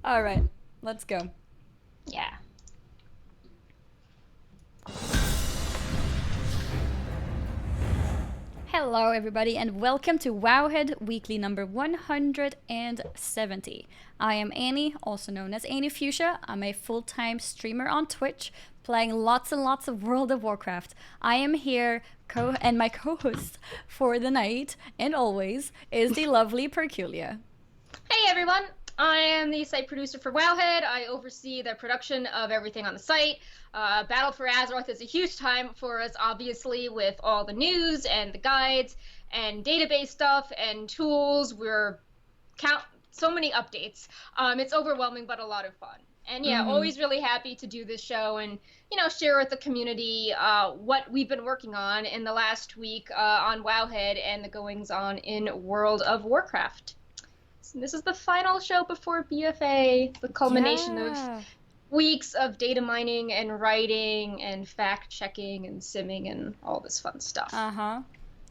All right, let's go. Yeah. Hello, everybody, and welcome to Wowhead Weekly number 170. I am Annie, also known as Annie Fuchsia. I'm a full-time streamer on Twitch, playing lots and lots of World of Warcraft. I am here, and my co-host for the night and always is the lovely Perculia. Hey everyone, I am the site producer for Wowhead. I oversee the production of everything on the site. Battle for Azeroth is a huge time for us, obviously, with all the news and the guides and database stuff and tools. We're so many updates. It's overwhelming, but a lot of fun. And yeah, always really happy to do this show and, share with the community what we've been working on in the last week on Wowhead and the goings on in World of Warcraft. This is the final show before BFA, the culmination of weeks of data mining and writing and fact checking and simming and all this fun stuff.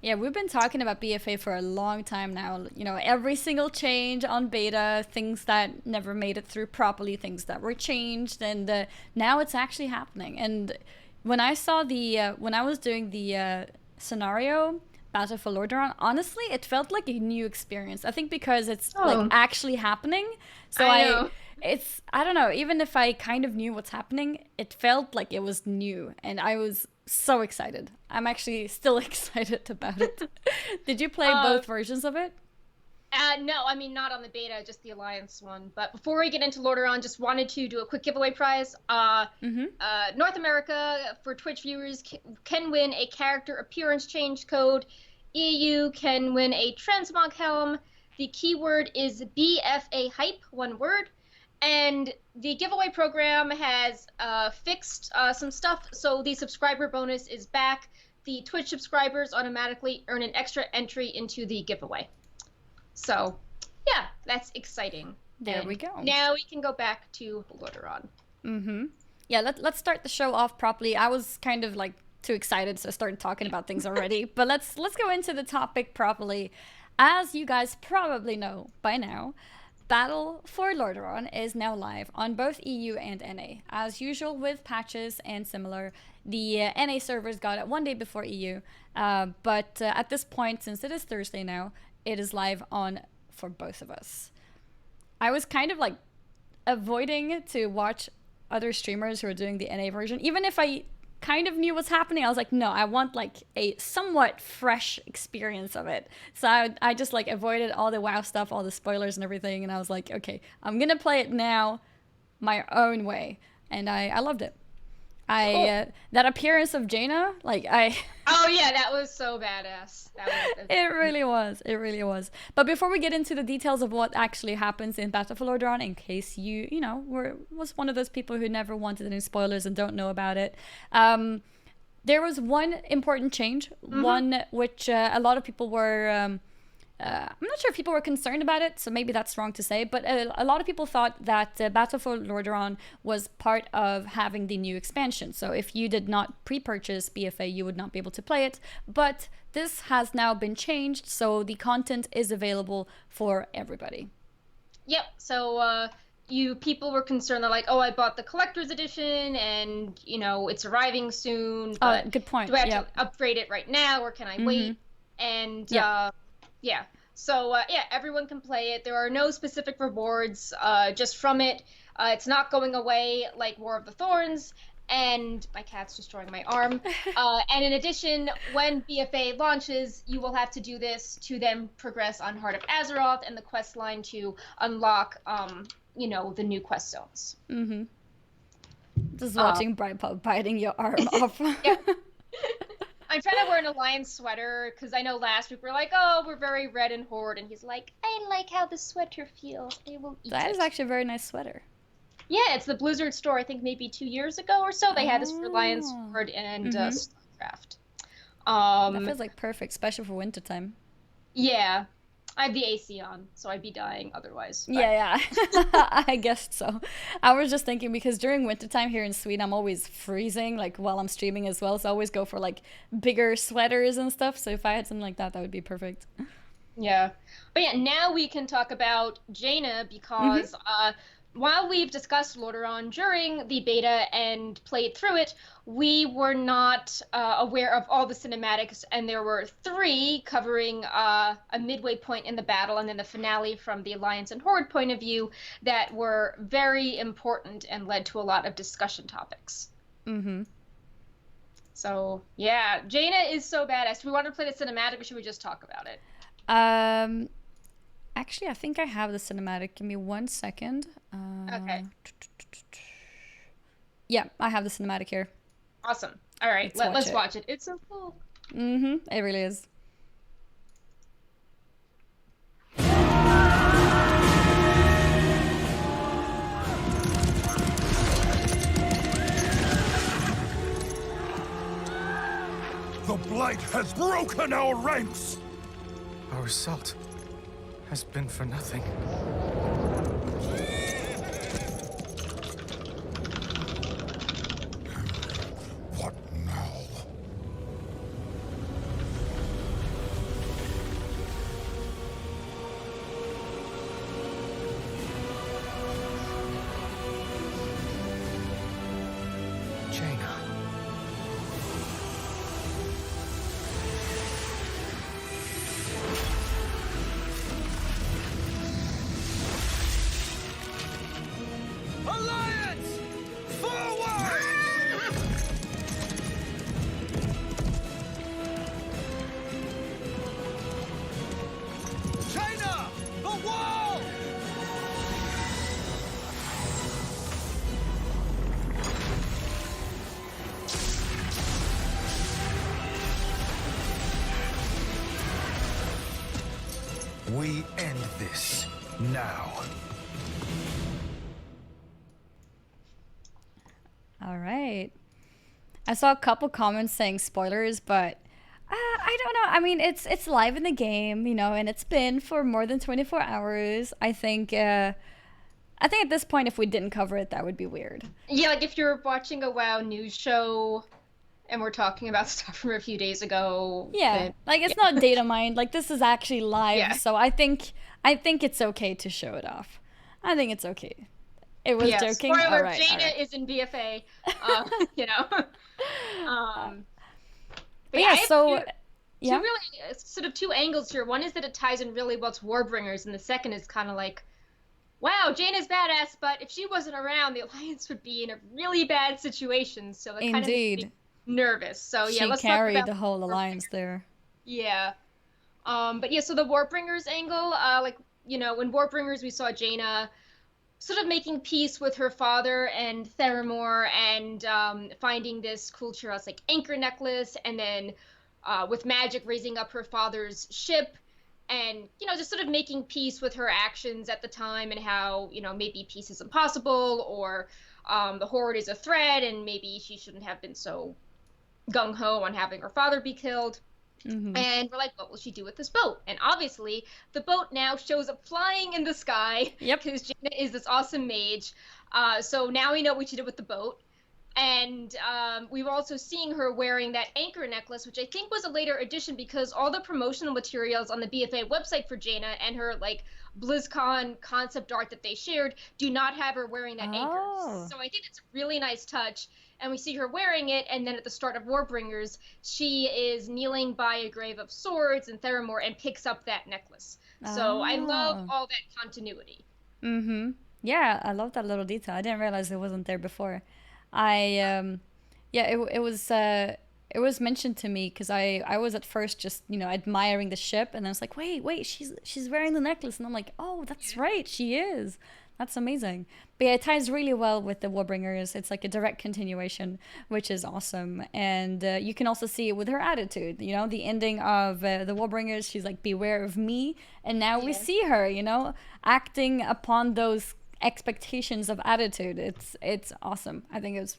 Yeah, we've been talking about BFA for a long time now. Every single change on beta, things that never made it through properly, things that were changed, and now it's actually happening. And when I saw when I was doing the scenario Battle for Lordaeron, honestly, it felt like a new experience. I think because it's like actually happening. So I don't know, even if I kind of knew what's happening, it felt like it was new and I was so excited. I'm actually still excited about it. Did you play both versions of it? No, I mean, not on the beta, just the Alliance one. But before we get into Lordaeron, just wanted to do a quick giveaway prize. North America, for Twitch viewers, can win a character appearance change code. EU can win a transmog helm. The keyword is BFA hype, one word. And the giveaway program has fixed some stuff, so the subscriber bonus is back. The Twitch subscribers automatically earn an extra entry into the giveaway. So, yeah, that's exciting. There we go. Now we can go back to Lordaeron. Yeah, let's start the show off properly. I was kind of like too excited, so I started talking about things already. But let's go into the topic properly. As you guys probably know by now, Battle for Lordaeron is now live on both EU and NA. As usual with patches and similar, the NA servers got it one day before EU, but at this point, since it is Thursday now, it is live on for both of us. I was kind of like avoiding to watch other streamers who are doing the NA version, even if I kind of knew what's happening. I was like, no, I want like a somewhat fresh experience of it. So I just like avoided all the WoW stuff, all the spoilers and everything, and I was like, okay, I'm gonna play it now my own way, and I loved it. That appearance of Jaina, oh yeah, that was so badass. It really was. But before we get into the details of what actually happens in Battle for Lordaeron, in case you was one of those people who never wanted any spoilers and don't know about it, there was one important change, one which a lot of people were. I'm not sure if people were concerned about it, so maybe that's wrong to say, but a lot of people thought that Battle for Lordaeron was part of having the new expansion. So if you did not pre-purchase BFA, you would not be able to play it. But this has now been changed, so the content is available for everybody. Yep, so you people were concerned. They're like, oh, I bought the collector's edition and, it's arriving soon. But good point. Do I have to upgrade it right now or can I wait? And yeah. So, everyone can play it. There are no specific rewards just from it. It's not going away like War of the Thorns, and my cat's destroying my arm. And in addition, when BFA launches, you will have to do this to then progress on Heart of Azeroth and the quest line to unlock, the new quest zones. Just watching Brightpop biting your arm off. Yeah. I'm trying to wear an Alliance sweater because I know last week we're like, oh, we're very red and Horde, and he's like, I like how the sweater feels. I will eat That it. is actually a very nice sweater. Yeah, it's the Blizzard store. I think maybe 2 years ago or so they had this for Alliance Horde and StarCraft. That feels like perfect, especially for wintertime. Yeah. I have the AC on, so I'd be dying otherwise. But... Yeah. I guess so. I was just thinking because during wintertime here in Sweden, I'm always freezing, like while I'm streaming as well. So I always go for like bigger sweaters and stuff. So if I had something like that, that would be perfect. Yeah. But yeah, now we can talk about Jaina because while we've discussed Lordaeron during the beta and played through it, we were not aware of all the cinematics, and there were 3 covering a midway point in the battle and then the finale from the Alliance and Horde point of view that were very important and led to a lot of discussion topics. Mm-hmm. So, yeah, Jaina is so badass. Do we want to play the cinematic, or should we just talk about it? Actually, I think I have the cinematic. Give me 1 second. Okay. Yeah, I have the cinematic here. Awesome. All right, let's watch it. It's so cool. Mm-hmm. It really is. The Blight has broken our ranks! Our assault has been for nothing. What now? Jaina. Alliance! Forward! China! The wall! We end this now. All right. I saw a couple comments saying spoilers, but I don't know. I mean, it's live in the game, you know, and it's been for more than 24 hours. I think at this point, if we didn't cover it, that would be weird. Yeah, like if you're watching a WoW news show and we're talking about stuff from a few days ago. Yeah, then, like it's not data mined. Like this is actually live, Yeah. so I think it's okay to show it off. I think it's okay. It was joking. Spoiler: All right, Jaina all right. is in BFA. You know. But yeah, I have so two yeah. really sort of 2 angles here. One is that it ties in really well to Warbringers, and the second is kind of like, wow, Jaina's badass, but if she wasn't around, the Alliance would be in a really bad situation. So that kind of makes me nervous. So yeah, She let's carried talk about the whole alliance there. Yeah. But yeah, so the Warbringers angle, like, you know, in Warbringers we saw Jaina sort of making peace with her father and Theramore and finding this cool Chiros like anchor necklace, and then with magic raising up her father's ship, and, you know, just sort of making peace with her actions at the time and how, you know, maybe peace is impossible, or the Horde is a threat and maybe she shouldn't have been so gung-ho on having her father be killed. Mm-hmm. And we're like, what will she do with this boat? And obviously, the boat now shows up flying in the sky. Yep. Because Jaina is this awesome mage. So now we know what she did with the boat. And we were also seeing her wearing that anchor necklace, which I think was a later addition because all the promotional materials on the BFA website for Jaina and her, like, BlizzCon concept art that they shared do not have her wearing that anchor. So I think it's a really nice touch. And we see her wearing it, and then at the start of Warbringers, she is kneeling by a grave of swords and Theramore and picks up that necklace. So I love all that continuity. Mm-hmm. Yeah, I love that little detail. I didn't realize it wasn't there before. It was mentioned to me because I was at first just, you know, admiring the ship, and then it's like, wait, she's wearing the necklace, and I'm like, oh, that's right, she is. That's amazing. But yeah, it ties really well with the Warbringers. It's like a direct continuation, which is awesome. And you can also see it with her attitude. You know, the ending of the Warbringers, she's like, beware of me. And now we see her, you know, acting upon those expectations of attitude. It's awesome. I think it was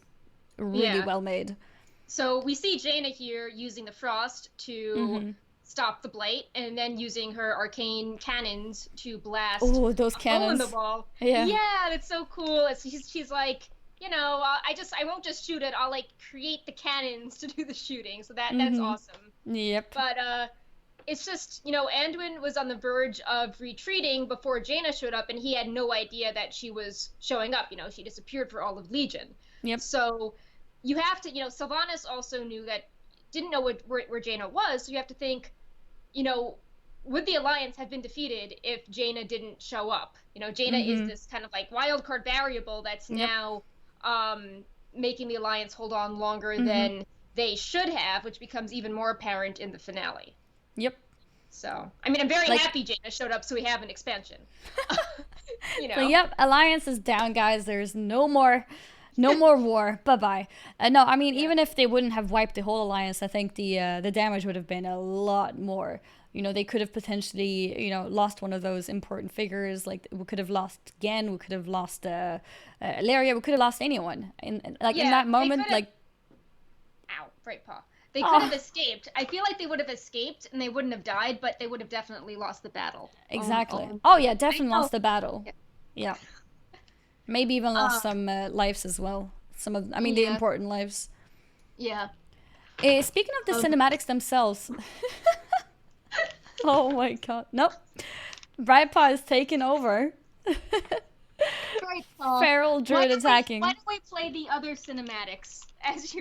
really well made. So we see Jaina here using the Frost to stop the Blight, and then using her arcane cannons to blast those cannons in the wall. Yeah, that's so cool. She's like, you know, I won't just shoot it. I'll like create the cannons to do the shooting. So that's awesome. Yep. But it's just, Anduin was on the verge of retreating before Jaina showed up, and he had no idea that she was showing up. She disappeared for all of Legion. Yep. So you have to, Sylvanas also didn't know where Jaina was, so you have to think, would the Alliance have been defeated if Jaina didn't show up? Jaina is this kind of like wild card variable that's now making the Alliance hold on longer than they should have, which becomes even more apparent in the finale. Yep. So, I mean, I'm very happy Jaina showed up so we have an expansion. So, yep, Alliance is down, guys. There's no more war. Bye-bye. No, I mean, even if they wouldn't have wiped the whole Alliance, I think the damage would have been a lot more. They could have potentially, lost one of those important figures. Like, we could have lost Gen, we could have lost Ilaria, we could have lost anyone. In that moment, Ow, right paw. They could have escaped. I feel like they would have escaped and they wouldn't have died, but they would have definitely lost the battle. Exactly. Definitely lost the battle. Yeah. Maybe even lost some lives as well. The important lives. Yeah. Speaking of the cinematics themselves. Oh my god. Nope. Brightpaw is taking over. Feral druid attacking. Why don't we play the other cinematics as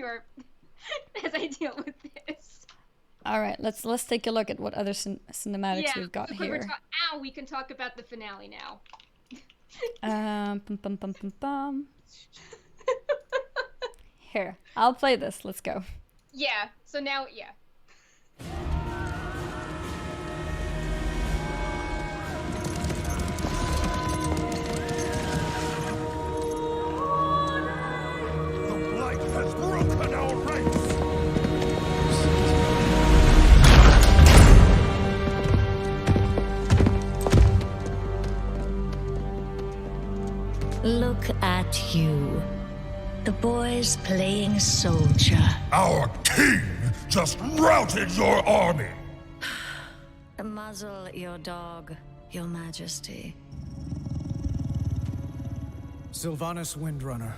I deal with this? All right, let's take a look at what other cinematics we've got here. We can talk about the finale now. Here, I'll play this. Let's go. Yeah. So now, The blight has broken our ranks! Look at you. The boy's playing soldier. Our king just routed your army! Muzzle your dog, your majesty. Sylvanas Windrunner,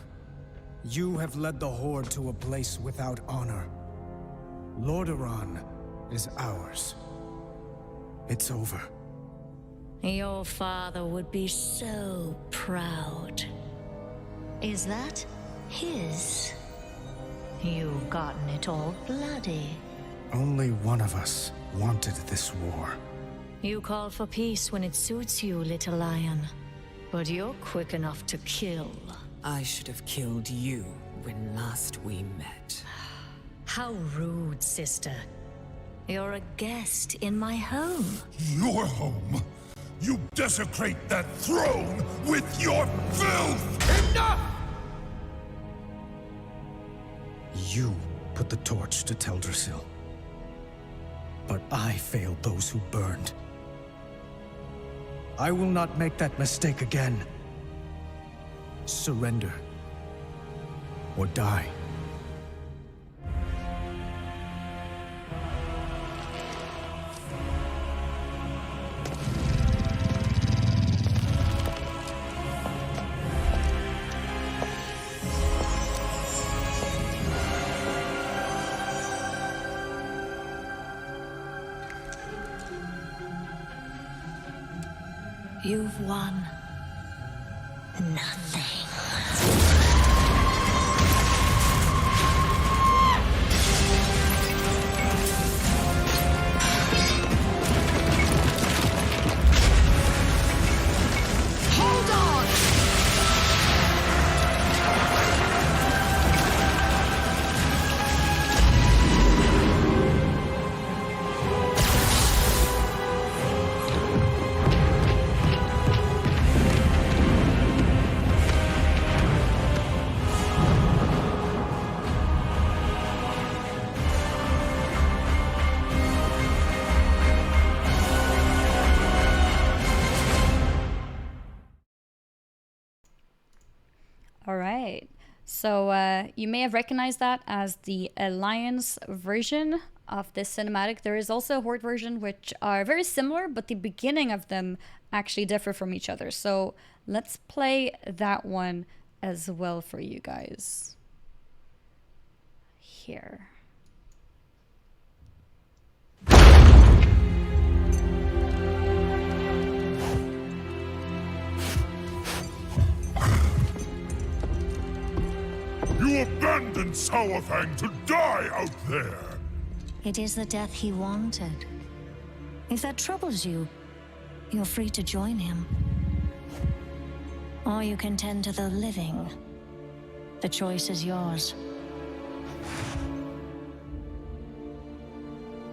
you have led the Horde to a place without honor. Lordaeron is ours. It's over. Your father would be so proud. Is that his? You've gotten it all bloody. Only one of us wanted this war. You call for peace when it suits you, little lion. But you're quick enough to kill. I should have killed you when last we met. How rude, sister. You're a guest in my home. Your home? You desecrate that throne with your filth! Enough! You put the torch to Teldrassil. But I failed those who burned. I will not make that mistake again. Surrender. Or die. You've won nothing. All right. So you may have recognized that as the Alliance version of this cinematic. There is also a Horde version, which are very similar, but the beginning of them actually differ from each other. So let's play that one as well for you guys. Here. You abandoned Sauerfang to die out there! It is the death he wanted. If that troubles you, you're free to join him. Or you can tend to the living. The choice is yours.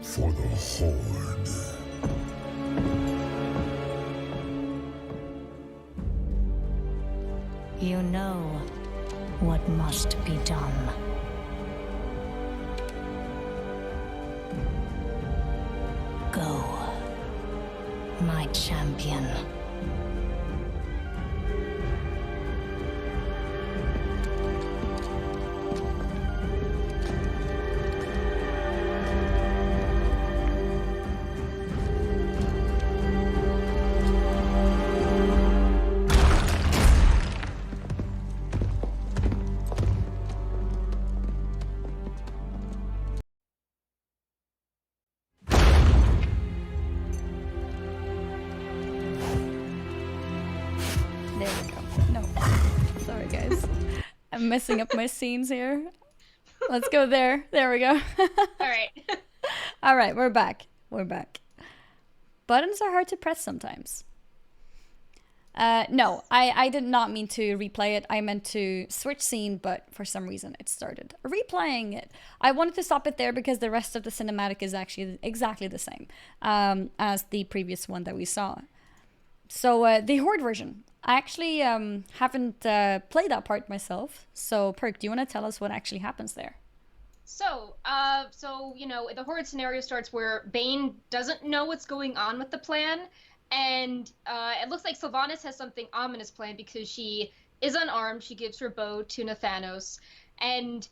For the Horde. You know what must be done. Go, my champion. There we go. No. Sorry, guys. I'm messing up my scenes here. Let's go there. There we go. All right. All right, we're back. We're back. Buttons are hard to press sometimes. No, I did not mean to replay it. I meant to switch scene, but for some reason it started replaying it. I wanted to stop it there because the rest of the cinematic is actually exactly the same as the previous one that we saw. So the Horde version. I actually haven't played that part myself. So Perk, do you want to tell us what actually happens there? So, you know, the Horde scenario starts where Bane doesn't know what's going on with the plan, and it looks like Sylvanas has something ominous planned because she is unarmed. She gives her bow to Nathanos, and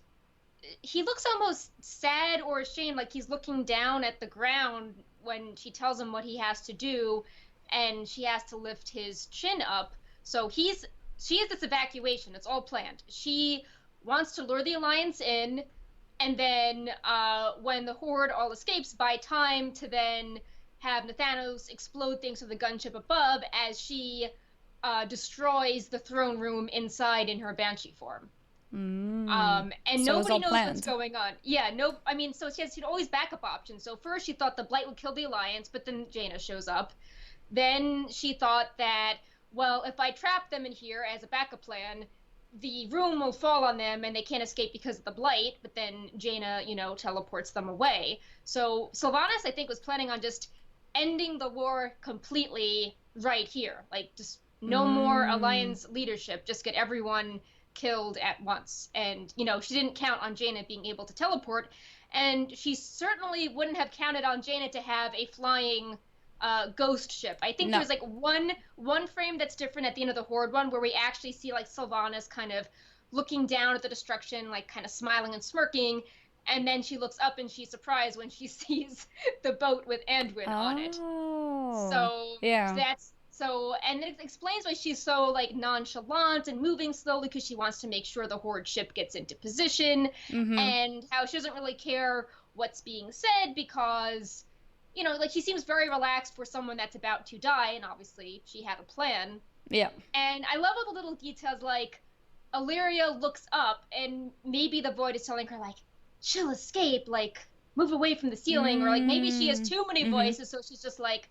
he looks almost sad or ashamed, like he's looking down at the ground when she tells him what he has to do, and she has to lift his chin up. So she has this evacuation. It's all planned. She wants to lure the Alliance in, and then when the Horde all escapes, buy time to then have Nathanos explode things with the gunship above as she destroys the throne room inside in her Banshee form. And So nobody knows planned. what's going on. Yeah, no, I mean, so she had always backup options. So first she thought the Blight would kill the Alliance, but then Jaina shows up. Then she thought that, well, if I trap them in here as a backup plan, the room will fall on them and they can't escape because of the Blight, but then Jaina, you know, teleports them away. So Sylvanas, I think, was planning on just ending the war completely right here. Like, just no more Alliance leadership, just get everyone killed at once. And, you know, she didn't count on Jaina being able to teleport, and she certainly wouldn't have counted on Jaina to have a flying ghost ship. I think there's like one frame that's different at the end of the Horde one where we actually see like Sylvanas kind of looking down at the destruction, like kind of smiling and smirking, and then she looks up and she's surprised when she sees the boat with Anduin on it. So yeah, and it explains why she's so like nonchalant and moving slowly, because she wants to make sure the Horde ship gets into position, and how she doesn't really care what's being said because, you know, like, she seems very relaxed for someone that's about to die, and obviously she had a plan. Yeah. And I love all the little details, like Illyria looks up and maybe the Void is telling her, like, she'll escape, like, move away from the ceiling, or like maybe she has too many voices, so she's just like,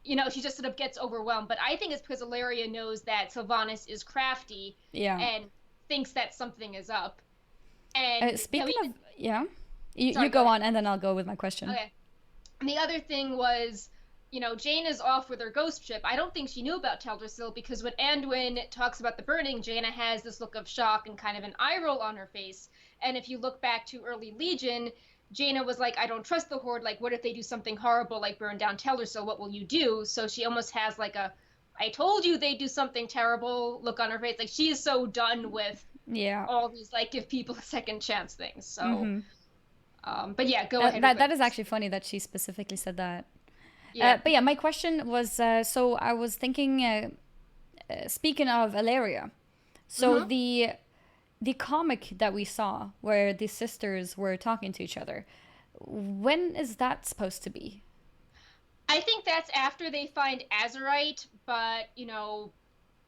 you know, she just sort of gets overwhelmed. But I think it's because Illyria knows that Sylvanas is crafty and thinks that something is up. And speaking of, you go on and then I'll go with my question. Okay. And the other thing was, you know, Jaina's off with her ghost ship. I don't think she knew about Teldrassil, because when Anduin talks about the burning, Jaina has this look of shock and kind of an eye roll on her face. And if you look back to early Legion, Jaina was like, I don't trust the Horde. Like, what if they do something horrible, like burn down Teldrassil? What will you do? So she almost has like a, I told you they'd do something terrible look on her face. Like, she is so done with all these, like, give people a second chance things. So... but yeah, go ahead. That is actually funny that she specifically said that. Yeah. But yeah, my question was, so I was thinking, speaking of Illyria, so the comic that we saw where the sisters were talking to each other, when is that supposed to be? I think that's after they find Azerite, but, you know,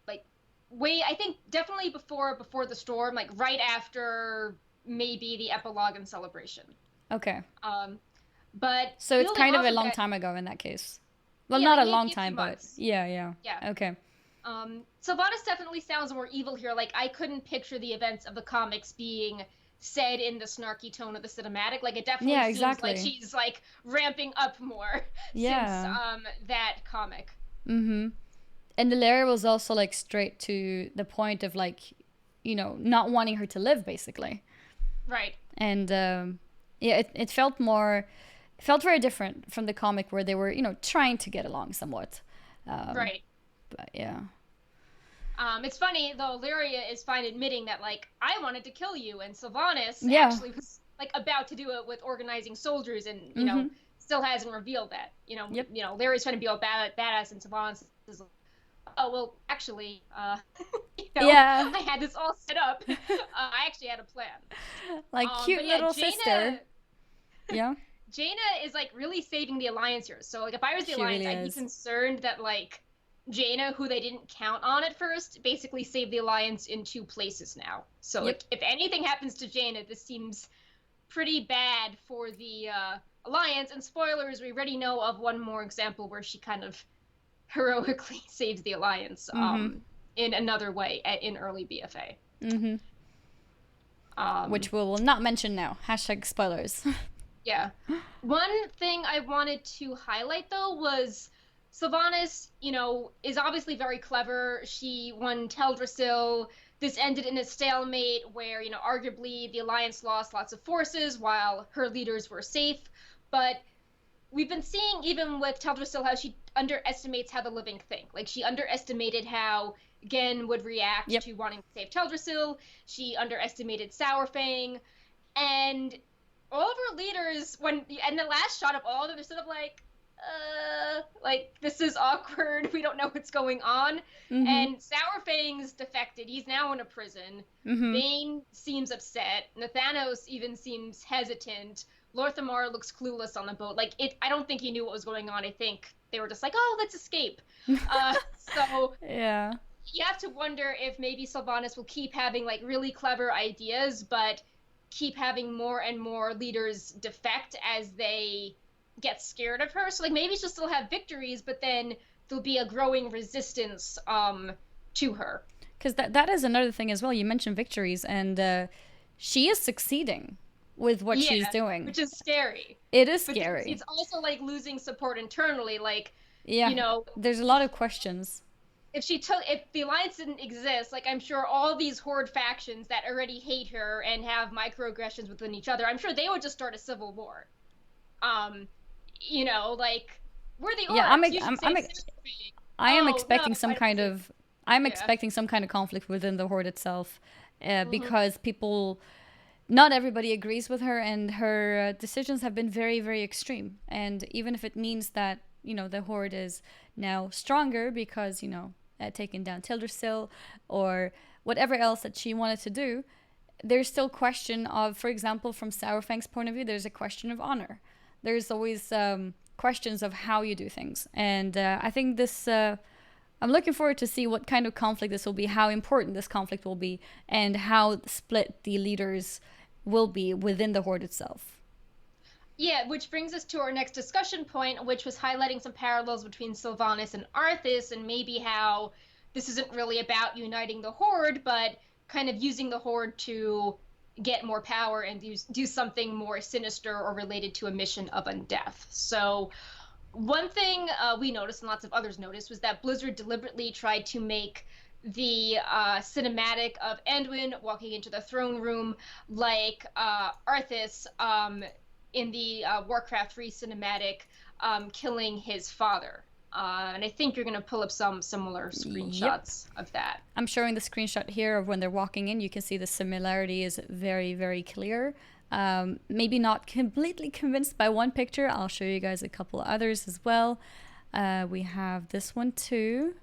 like, I think definitely before the storm, like right after maybe the epilogue and celebration. Okay. But So it's building kind of off a long that, time ago in that case. Well, yeah, not like a maybe long a few time, but months. yeah. Yeah. Okay. Sylvanas definitely sounds more evil here. Like, I couldn't picture the events of the comics being said in the snarky tone of the cinematic. Like, it definitely Yeah, seems like exactly. she's like ramping up more since Yeah. that comic. Mm-hmm. And the Larry was also like straight to the point of like, not wanting her to live basically. Right. And yeah, it felt very different from the comic where they were, trying to get along somewhat. Right. But yeah. It's funny though. Lyria is fine admitting that, like, I wanted to kill you, and Sylvanas Yeah. actually was like about to do it with organizing soldiers, and still hasn't revealed that. Yep. Lyria's trying to be all badass, and Sylvanas is like, oh well, actually, Yeah. I had this all set up. I actually had a plan. Like cute but yeah, little Jaina, sister. Yeah. Jaina is like really saving the Alliance here. So like, if I was the She Alliance, really I'd be is. concerned that like Jaina, who they didn't count on at first, basically saved the Alliance in 2 places now. So like, if anything happens to Jaina, this seems pretty bad for the Alliance. And spoilers, we already know of one more example where she kind of heroically saves the Alliance in another way in early BFA. Which we will not mention now. Hashtag spoilers. Yeah. One thing I wanted to highlight, though, was Sylvanas, is obviously very clever. She won Teldrassil. This ended in a stalemate where, arguably the Alliance lost lots of forces while her leaders were safe. But we've been seeing, even with Teldrassil, how she underestimates how the living think. Like, she underestimated how Gen would react to wanting to save Teldrassil. She underestimated Sourfang. And all of her leaders, and the last shot of all of them, they're sort of like, this is awkward. We don't know what's going on. And Sourfang's defected. He's now in a prison. Vayne seems upset. Nathanos even seems hesitant. Lorthamar looks clueless on the boat. Like, I don't think he knew what was going on. I think they were just like, oh, let's escape. So yeah, you have to wonder if maybe Sylvanas will keep having like really clever ideas, but keep having more and more leaders defect as they get scared of her. So like, maybe she'll still have victories, but then there'll be a growing resistance to her. Because that is another thing as well. You mentioned victories, and she is succeeding with what she's doing, which is scary. It is scary. It's also like losing support internally. Like, there's a lot of questions. If the Alliance didn't exist, like, I'm sure all these Horde factions that already hate her and have microaggressions within each other, I'm sure they would just start a civil war. Like, we're the orcs. I am expecting some kind of expecting some kind of conflict within the Horde itself, because not everybody agrees with her, and her decisions have been very, very extreme. And even if it means that, the Horde is now stronger because, taking down Teldrassil or whatever else that she wanted to do, there's still question of, for example, from Sourfang's point of view, there's a question of honor. There's always questions of how you do things. And I think this... I'm looking forward to see what kind of conflict this will be, how important this conflict will be, and how split the leaders will be within the Horde itself. Yeah, which brings us to our next discussion point, which was highlighting some parallels between Sylvanas and Arthas, and maybe how this isn't really about uniting the Horde, but kind of using the Horde to get more power and do something more sinister or related to a mission of undeath. So one thing we noticed, and lots of others noticed, was that Blizzard deliberately tried to make the cinematic of Anduin walking into the throne room like Arthas in the Warcraft 3 cinematic killing his father. And I think you're going to pull up some similar screenshots of that. I'm showing the screenshot here of when they're walking in. You can see the similarity is very, very clear. Maybe not completely convinced by one picture. I'll show you guys a couple others as well. We have this one too,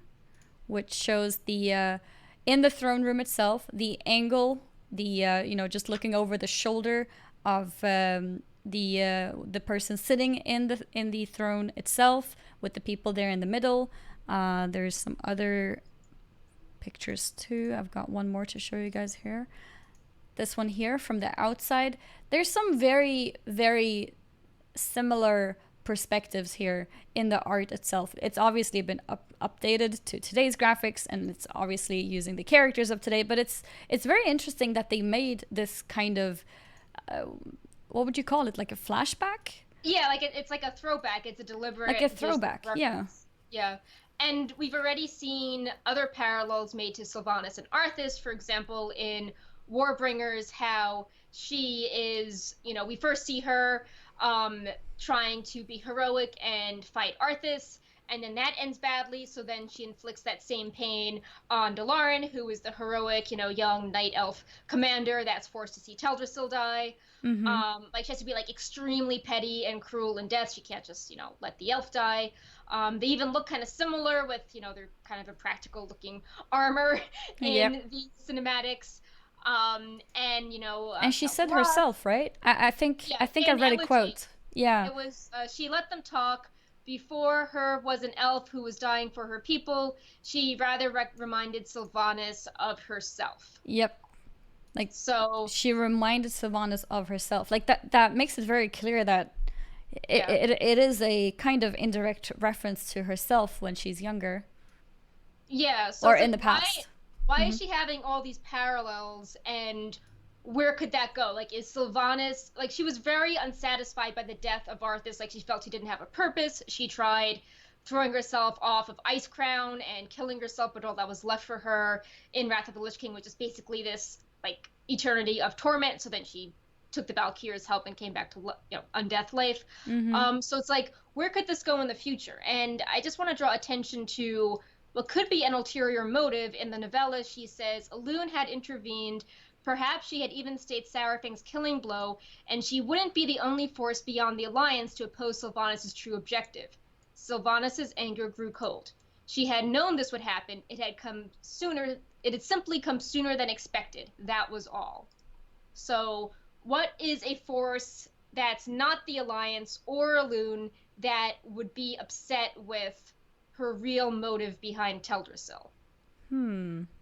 which shows the in the throne room itself, the angle, just looking over the shoulder of the person sitting in the throne itself, with the people there in the middle. There's some other pictures too. I've got one more to show you guys here. This one here from the outside. There's some very, very similar perspectives here in the art itself. It's obviously been updated to today's graphics, and it's obviously using the characters of today, but it's very interesting that they made this kind of what would you call it, like a flashback? Yeah, like it's like a throwback. It's a deliberate, like a throwback. Yeah. And we've already seen other parallels made to Sylvanas and Arthas, for example, in Warbringers, how she is, we first see her trying to be heroic and fight Arthas, and then that ends badly, so then she inflicts that same pain on Lordaeron, who is the heroic, young night elf commander that's forced to see Teldrassil die. Like, she has to be, like, extremely petty and cruel in death. She can't just, let the elf die. They even look kind of similar with, they're kind of a practical-looking armor in the cinematics. And she said herself, right? I think I read a quote. Yeah. It was, she let them talk. Before her was an elf who was dying for her people. She rather reminded Sylvanas of herself. Yep. Like, so she reminded Sylvanas of herself. Like, that makes it very clear that it is a kind of indirect reference to herself when she's younger. Yeah. So or in the past. Why is she having all these parallels, and where could that go? Like, is Sylvanas, like, she was very unsatisfied by the death of Arthas. Like, she felt he didn't have a purpose. She tried throwing herself off of Icecrown and killing herself, but all that was left for her in Wrath of the Lich King, which is basically this, like, eternity of torment. So then she took the Valkyr's help and came back to, undeath life. So it's like, where could this go in the future? And I just want to draw attention to what could be an ulterior motive. In the novella, she says, Elune had intervened. Perhaps she had even stayed Sarafang's killing blow, and she wouldn't be the only force beyond the Alliance to oppose Sylvanas' true objective. Sylvanas' anger grew cold. She had known this would happen. It had simply come sooner than expected. That was all. So, what is a force that's not the Alliance or Elune that would be upset with her real motive behind Teldrassil?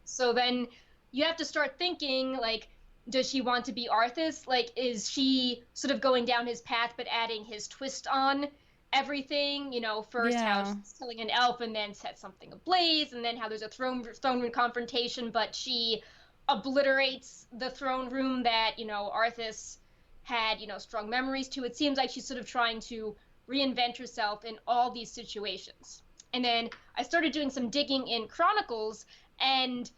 So then you have to start thinking, like, does she want to be Arthas? Like, is she sort of going down his path but adding his twist on everything? First how she's killing an elf and then set something ablaze, and then how there's a throne room confrontation, but she obliterates the throne room that, Arthas had, strong memories to. It seems like she's sort of trying to reinvent herself in all these situations. And then I started doing some digging in Chronicles, and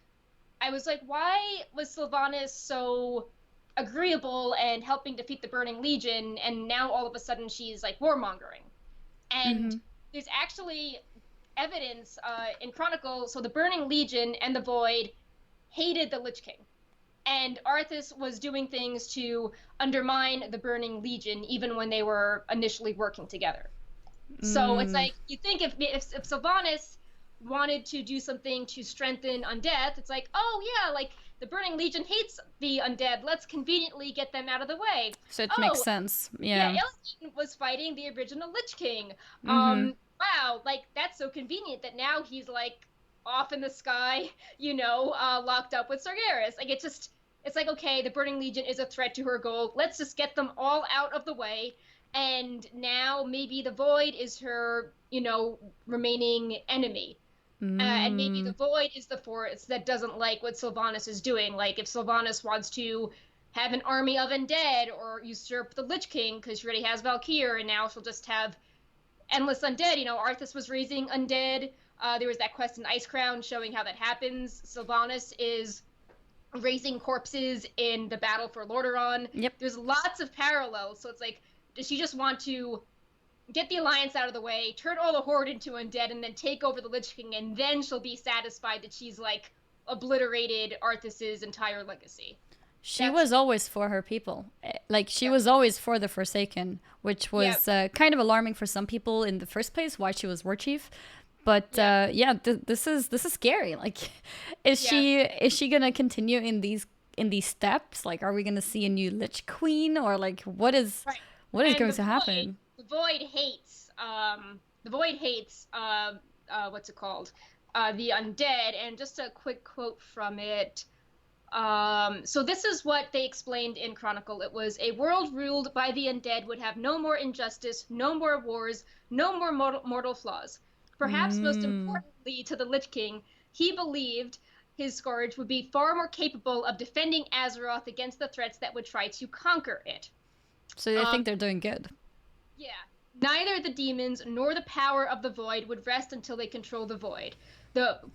I was like, why was Sylvanas so agreeable and helping defeat the Burning Legion, and now all of a sudden she's, like, warmongering? And there's actually evidence in Chronicle. So the Burning Legion and the Void hated the Lich King, and Arthas was doing things to undermine the Burning Legion even when they were initially working together. So it's like, you think if Sylvanas wanted to do something to strengthen undeath, it's like, oh yeah, like, the Burning Legion hates the undead, let's conveniently get them out of the way. So it makes sense. Yeah, Illidan was fighting the original Lich King. Wow, like, that's so convenient that now he's, like, off in the sky, locked up with Sargeras. Like, it's like, okay, the Burning Legion is a threat to her goal, let's just get them all out of the way, and now maybe the Void is her, remaining enemy. And maybe the Void is the force that doesn't like what Sylvanas is doing. Like, if Sylvanas wants to have an army of undead or usurp the Lich King, because she already has Valkyr, and now she'll just have endless undead. Arthas was raising undead. There was that quest in Icecrown showing how that happens. Sylvanas is raising corpses in the battle for Lordaeron. Yep. There's lots of parallels. So it's like, does she just want to get the Alliance out of the way, turn all the Horde into undead, and then take over the Lich King, and then she'll be satisfied that she's, like, obliterated Arthas's entire legacy? She was always for her people. Like, she was always for the Forsaken, which was kind of alarming for some people in the first place, why she was war chief. But this is scary. Like, is she gonna continue in these steps? Like, are we gonna see a new Lich Queen, or, like, what is going to happen? The Void hates what's it called? the undead. And just a quick quote from it. So this is what they explained in Chronicle. It was, a world ruled by the undead would have no more injustice, no more wars, no more mortal flaws. Perhaps most importantly to the Lich King, he believed his Scourge would be far more capable of defending Azeroth against the threats that would try to conquer it. So they think they're doing good. Yeah. Neither the demons nor the power of the void would rest until they control the void.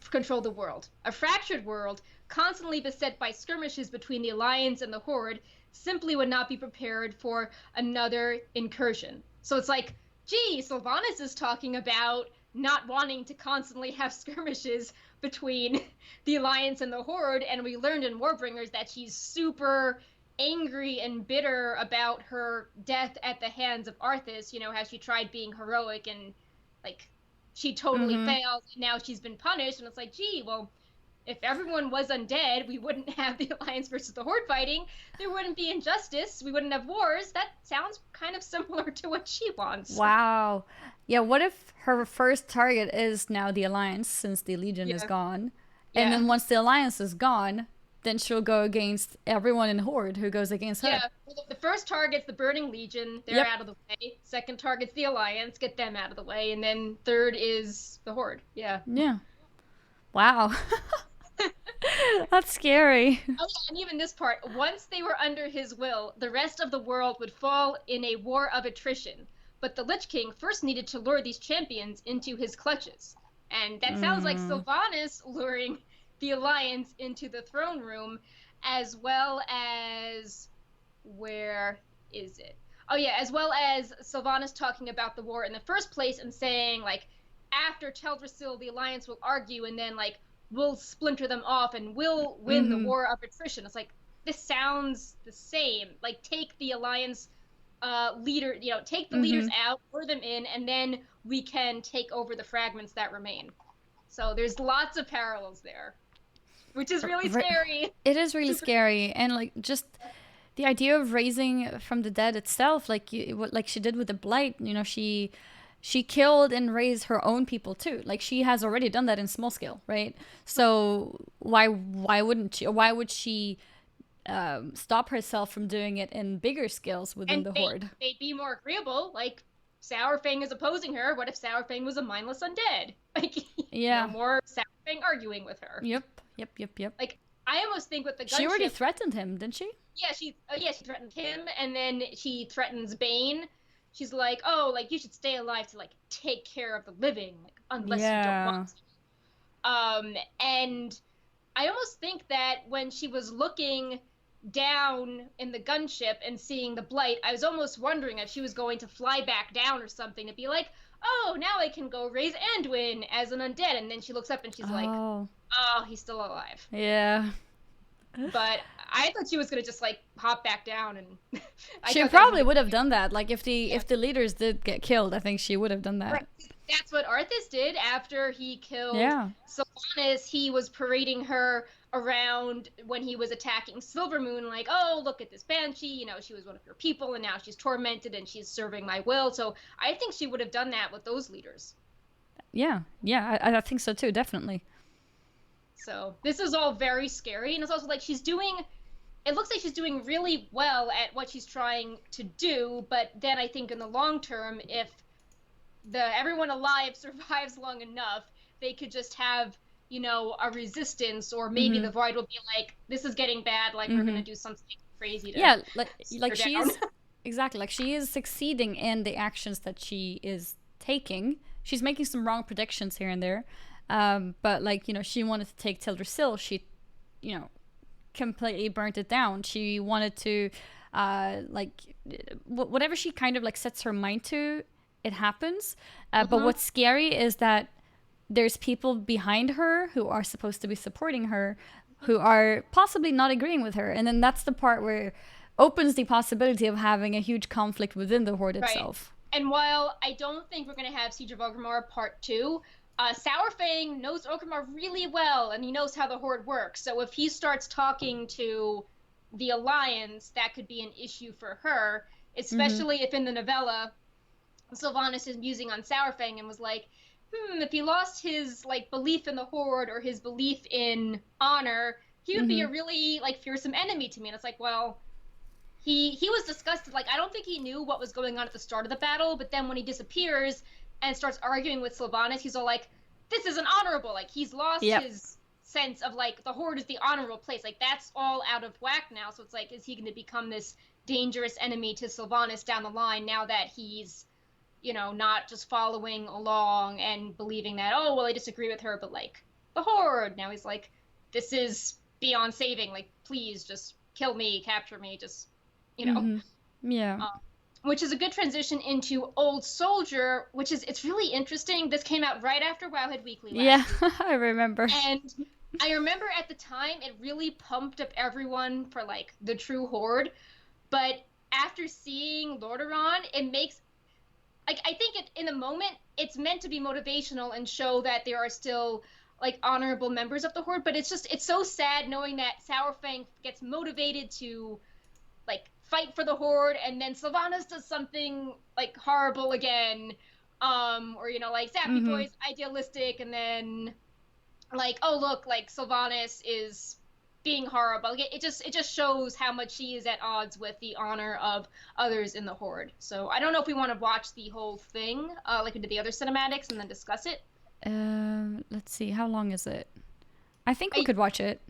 Control the world. A fractured world, constantly beset by skirmishes between the Alliance and the Horde, simply would not be prepared for another incursion. So it's like, gee, Sylvanas is talking about not wanting to constantly have skirmishes between the Alliance and the Horde, and we learned in Warbringers that she's super angry and bitter about her death at the hands of Arthas, you know, how she tried being heroic and, like, she totally failed, and now she's been punished, and it's like, gee, well, if everyone was undead, we wouldn't have the Alliance versus the Horde fighting, there wouldn't be injustice, we wouldn't have wars. That sounds kind of similar to what she wants. Wow. Yeah, what if her first target is now the Alliance, since the Legion is gone? And then once the Alliance is gone, then she'll go against everyone in Horde who goes against her. Yeah, well, the first target's the Burning Legion. They're out of the way. Second target's the Alliance. Get them out of the way. And then third is the Horde. Yeah. Yeah. Wow. That's scary. Oh, yeah, and even this part. Once they were under his will, the rest of the world would fall in a war of attrition. But the Lich King first needed to lure these champions into his clutches. And that sounds like Sylvanas luring the Alliance into the throne room, as well as, where is it? Oh yeah, as well as Sylvanas talking about the war in the first place and saying, like, after Teldrassil, the Alliance will argue, and then, like, we'll splinter them off and we'll win the war of attrition. It's like, this sounds the same. Like, take the Alliance leader, you know, take the leaders out, lure them in, and then we can take over the fragments that remain. So there's lots of parallels there, which is really scary. It is really scary, and like just the idea of raising from the dead itself, like like she did with the Blight. You know, she killed and raised her own people too. Like she has already done that in small scale, right? So why wouldn't she? Or why would she stop herself from doing it in bigger scales within the Horde? They'd be more agreeable. Like, Sourfang is opposing her. What if Sourfang was a mindless undead? Like, yeah, more Sourfang arguing with her. Yep. Like, I almost think with the gunship, she already threatened him, didn't she? Yeah, she threatened him, and then she threatens Bane. She's like, oh, like, you should stay alive to, like, take care of the living, like, unless you don't want to. And I almost think that when she was looking down in the gunship and seeing the Blight, I was almost wondering if she was going to fly back down or something to be like, oh, now I can go raise Anduin as an undead. And then she looks up and she's like, oh, he's still alive. Yeah. But I thought she was gonna just like hop back down, and she probably would have done that. Like if the leaders did get killed, I think she would have done that. Right. That's what Arthas did after he killed Sylvanas. He was parading her around when he was attacking Silvermoon, like, oh, look at this banshee, you know, she was one of your people, and now she's tormented and she's serving my will. So I think she would have done that with those leaders. Yeah, I think so too, definitely. So this is all very scary, and it's also like it looks like she's doing really well at what she's trying to do, but then I think in the long term, if everyone alive survives long enough, they could just have, you know, a resistance, or maybe the Void will be like, this is getting bad, like we're gonna do something crazy to like she is exactly, like she is succeeding in the actions that she is taking. She's making some wrong predictions here and there. But like, you know, she wanted to take Teldrassil. She, you know, completely burnt it down. She wanted to, whatever she kind of like sets her mind to, it happens. But what's scary is that there's people behind her who are supposed to be supporting her, who are possibly not agreeing with her. And then that's the part where opens the possibility of having a huge conflict within the Horde itself. And while I don't think we're going to have Siege of Orgrimmar Part 2, Sourfang knows Orgrimmar really well, and he knows how the Horde works. So if he starts talking to the Alliance, that could be an issue for her, especially if in the novella, Sylvanas is musing on Sourfang and was like, if he lost his like belief in the Horde or his belief in honor, he would be a really like fearsome enemy to me. And it's like, well, he was disgusted. Like, I don't think he knew what was going on at the start of the battle, but then when he disappears and starts arguing with Sylvanas, he's all like, this isn't honorable. Like, he's lost his sense of like the Horde is the honorable place. Like, that's all out of whack now. So it's like, is he going to become this dangerous enemy to Sylvanas down the line now that he's, you know, not just following along and believing that, oh, well, I disagree with her, but like the Horde. Now he's like, this is beyond saving. Like, please just kill me, capture me, just, you know. Yeah. Which is a good transition into Old Soldier, which is, it's really interesting. This came out right after Wowhead Weekly last week. I remember. And I remember at the time, it really pumped up everyone for like the true Horde. But after seeing Lordaeron, it makes, like, I think in the moment, it's meant to be motivational and show that there are still like honorable members of the Horde. But it's just, it's so sad knowing that Sourfang gets motivated to like fight for the Horde, and then Sylvanas does something like horrible again, or, you know, like Zappy Boy's idealistic, and then like, oh look, like Sylvanas is being horrible. Like, it just shows how much she is at odds with the honor of others in the Horde. So I don't know if we want to watch the whole thing, like into the other cinematics, and then discuss it. Let's see, how long is it? I think we could watch it.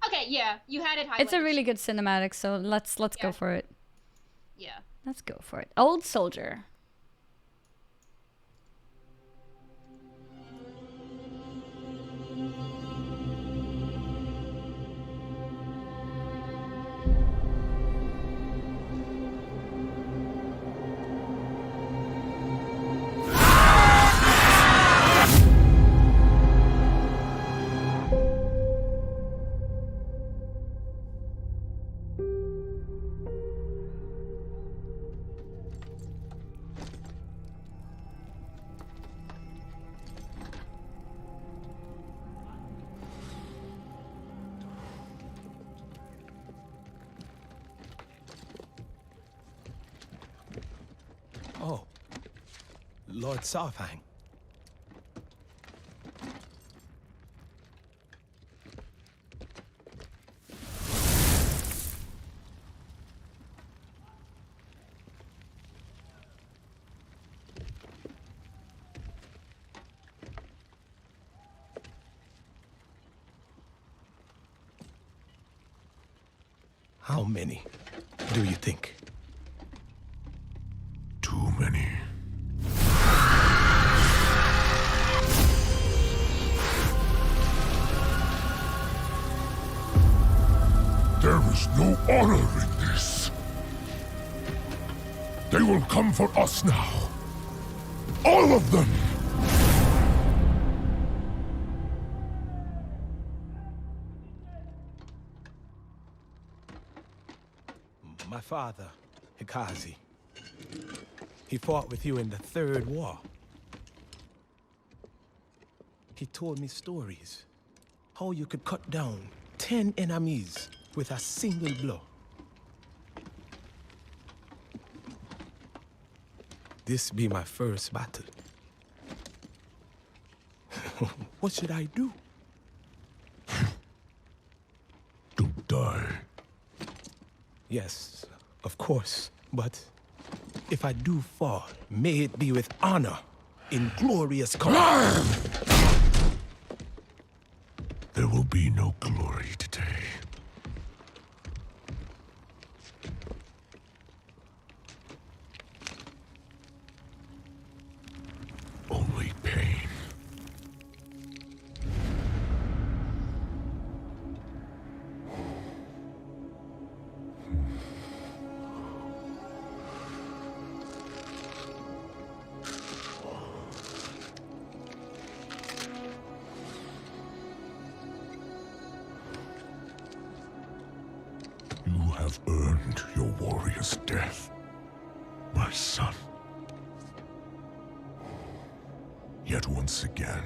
Okay, yeah, you had it highlighted. It's a really good cinematic, so let's go for it. Yeah. Let's go for it. Old Soldier. Oh, Lord Sarfang. How many do you think? Too many. There is no honor in this. They will come for us now. All of them! My father, Hikazi. He fought with you in the Third War. He told me stories. How you could cut down 10 enemies with a single blow. This be my first battle. What should I do? Don't die. Yes, of course, but if I do fall, may it be with honor in glorious combat. There will be no glory today. Only pain. You have earned your warrior's death, my son. Yet once again,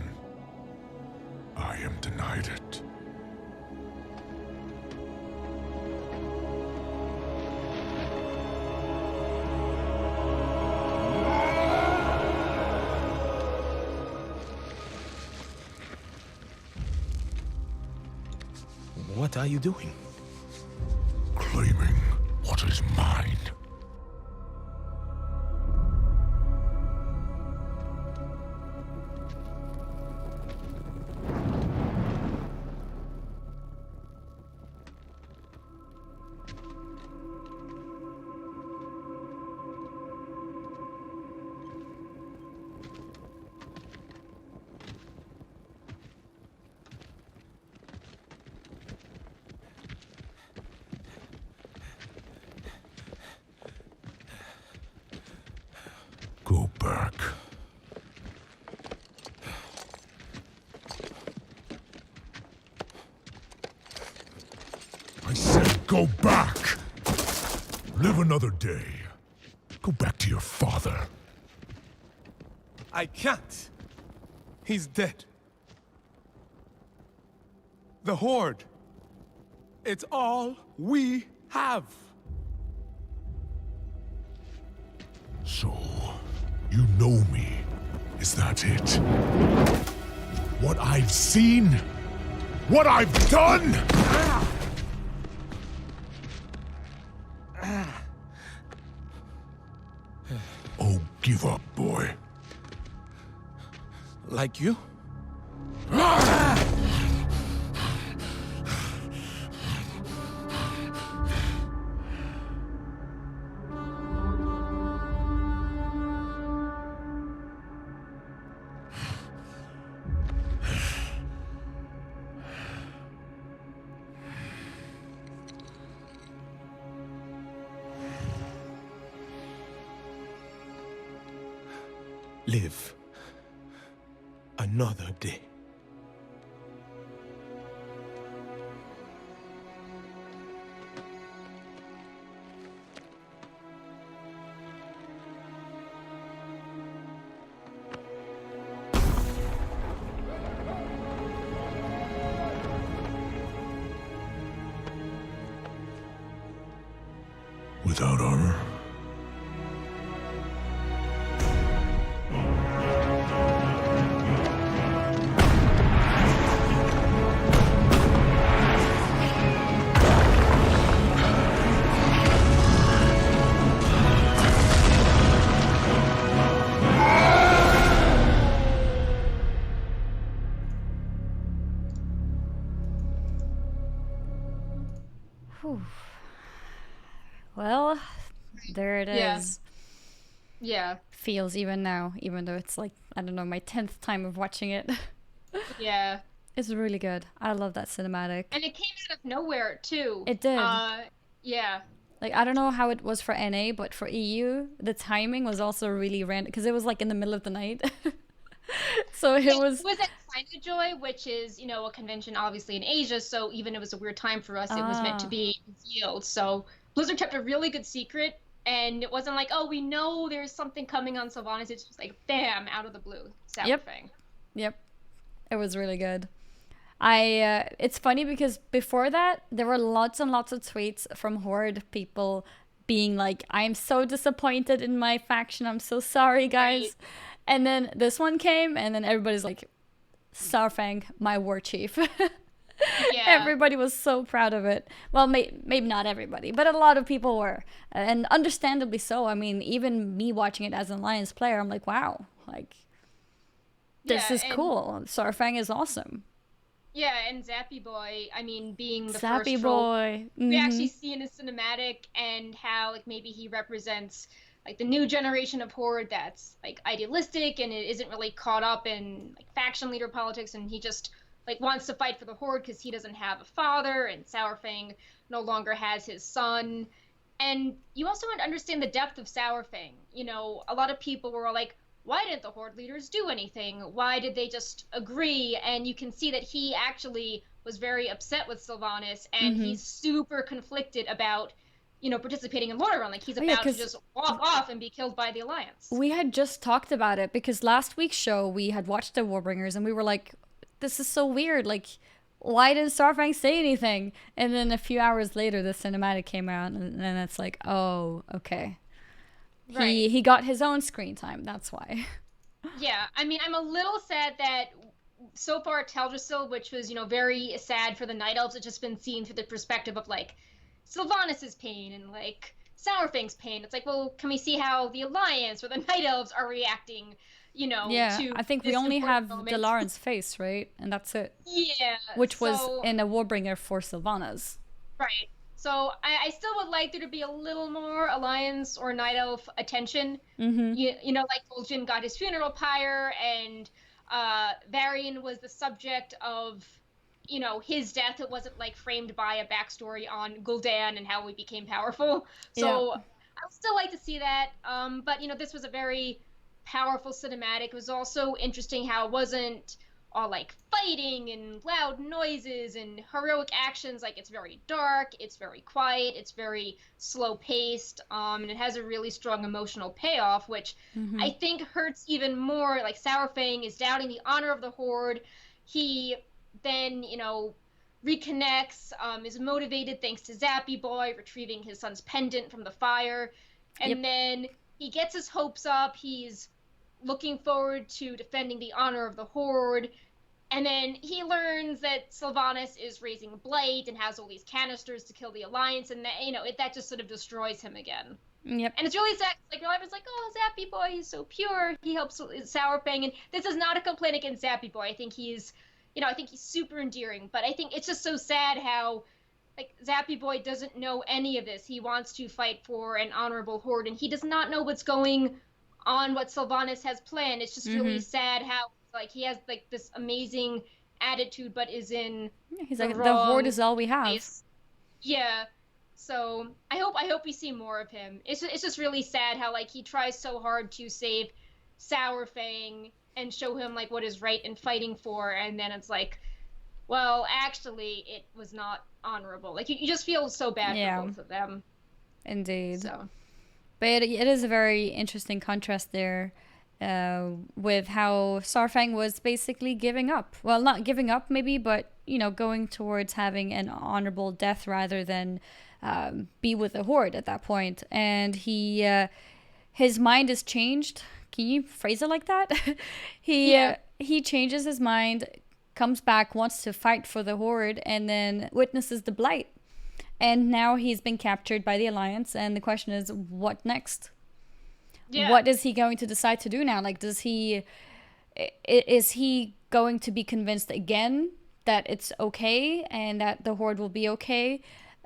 I am denied it. you doing? Claiming what is mine. Go back. I said go back! Live another day. Go back to your father. I can't. He's dead. The Horde. It's all we have. So, you know me. Is that it? What I've seen? What I've done? Oh, give up, boy. Like you? Live another day. Without honor? Whew. Well, there it Yeah. is. Yeah. Feels even now, even though it's like, I don't know, my 10th time of watching it. Yeah. It's really good. I love that cinematic. And it came out of nowhere too. It did. Yeah. Like, I don't know how it was for NA, but for EU, the timing was also really random because it was like in the middle of the night. So it was. It was at Joy, which is, a convention obviously in Asia, so even it was a weird time for us, it was meant to be concealed. So Blizzard kept a really good secret, and it wasn't like, oh, we know there's something coming on Sylvanas. It's just like, bam, out of the blue. Sourfang. Yep. It was really good. It's funny because before that, there were lots and lots of tweets from Horde people being like, I'm so disappointed in my faction. I'm so sorry, guys. Right. And then this one came, and then everybody's like, Saurfang, my war chief. Yeah. Everybody was so proud of it. Well, maybe not everybody, but a lot of people were. And understandably so. I mean, even me watching it as an Alliance player, I'm like, wow, like, this is cool. Saurfang is awesome. Yeah, and Zappy Boy, I mean, being the Zappy first Boy. We actually see in a cinematic, and how, like, maybe he represents, like, the new generation of Horde that's, like, idealistic, and it isn't really caught up in, like, faction leader politics, and he just, like, wants to fight for the Horde because he doesn't have a father, and Saurfang no longer has his son. And you also want to understand the depth of Saurfang. A lot of people were like, why didn't the Horde leaders do anything? Why did they just agree? And you can see that he actually was very upset with Sylvanas, and he's super conflicted about, participating in Lordaeron. Like, he's about to just walk off and be killed by the Alliance. We had just talked about it because last week's show, we had watched the Warbringers, and we were like, this is so weird. Like, why didn't Saurfang say anything? And then a few hours later, the cinematic came out, and then it's like, oh, okay. Right. He got his own screen time. That's why. Yeah, I mean, I'm a little sad that so far Teldrassil, which was, very sad for the Night Elves, it's just been seen through the perspective of, like, Sylvanas' pain and, like, Sourfang's pain. It's like, well, can we see how the Alliance or the Night Elves are reacting, Yeah, to I think we this only have important moment? Delaren's face, right? And that's it. Yeah. Which was so, in a Warbringer for Sylvanas. Right. So I still would like there to be a little more Alliance or Night Elf attention. Mm-hmm. Like Vol'jin got his funeral pyre, and Varian was the subject of, his death. It wasn't like framed by a backstory on Gul'dan and how he became powerful. So I would still like to see that. But this was a very powerful cinematic. It was also interesting how it wasn't all like fighting and loud noises and heroic actions. Like, it's very dark, it's very quiet, it's very slow paced, and it has a really strong emotional payoff, which I think hurts even more. Like, Sourfang is doubting the honor of the Horde. He then, reconnects, is motivated thanks to Zappy Boy retrieving his son's pendant from the fire, and then he gets his hopes up. He's looking forward to defending the honor of the Horde, and then he learns that Sylvanas is raising Blight and has all these canisters to kill the Alliance, and that just sort of destroys him again. Yep. And it's really sad. Like, your life is like, oh, Zappy Boy, he's so pure. He helps Sourfang, and this is not a complaint against Zappy Boy. I think he's super endearing, but I think it's just so sad how, like, Zappy Boy doesn't know any of this. He wants to fight for an honorable Horde, and he does not know what's going on, what Sylvanas has planned. It's just really sad how, like, he has, like, this amazing attitude, but is in he's like, the Horde is all we have. place. Yeah. So I hope we see more of him. It's just really sad how, like, he tries so hard to save Sourfang and show him, like, what is right and fighting for, and then it's like, well, actually, it was not honorable. Like, you just feel so bad for both of them. Indeed. So. But it is a very interesting contrast there with how Saurfang was basically giving up. Well, not giving up maybe, but, going towards having an honorable death rather than be with the Horde at that point. And his mind is changed. Can you phrase it like that? He changes his mind, comes back, wants to fight for the Horde, and then witnesses the Blight. And now he's been captured by the Alliance, and the question is, what next? Yeah. What is he going to decide to do now? Like, is he going to be convinced again that it's okay and that the Horde will be okay?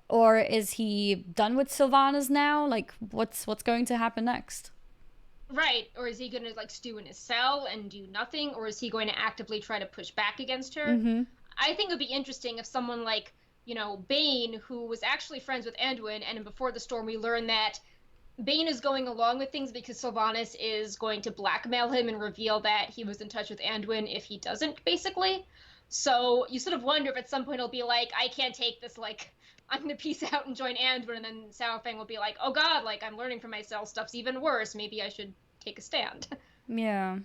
Or is he done with Sylvanas now? Like, what's going to happen next? Right. Or is he going to, like, stew in his cell and do nothing? Or is he going to actively try to push back against her? I think it would be interesting if someone like, Bane, who was actually friends with Anduin, and before the storm we learned that Bane is going along with things because Sylvanas is going to blackmail him and reveal that he was in touch with Anduin if he doesn't, basically. So you sort of wonder if at some point he'll be like, I can't take this, like, I'm going to peace out and join Anduin, and then Sourfang will be like, oh god, like, I'm learning from myself, stuff's even worse, maybe I should take a stand. Yeah.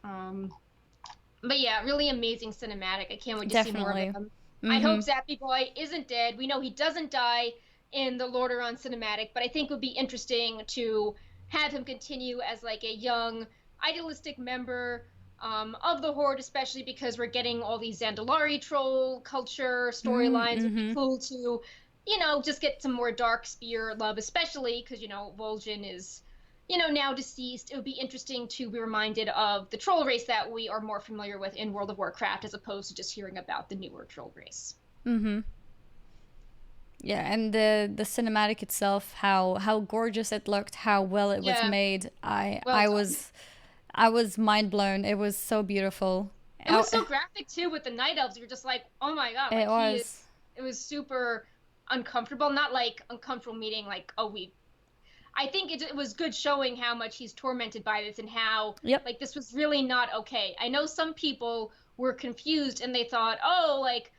But yeah, really amazing cinematic. I can't wait to see more of him. I hope Zappy Boy isn't dead. We know he doesn't die in the Lordaeron cinematic, but I think it would be interesting to have him continue as, like, a young, idealistic member of the Horde, especially because we're getting all these Zandalari troll culture storylines. It'd be cool to, just get some more dark spear love, especially because, Vol'jin is, now deceased. It would be interesting to be reminded of the troll race that we are more familiar with in World of Warcraft, as opposed to just hearing about the newer troll race. Yeah, and the cinematic itself, how gorgeous it looked, how well it was made. I was mind blown. It was so beautiful. It was so graphic too with the Night Elves. You're just like, oh my god! Like, it was super uncomfortable. Not like uncomfortable meaning like, I think it was good showing how much he's tormented by this and how like this was really not okay. I know some people were confused and they thought, oh, like,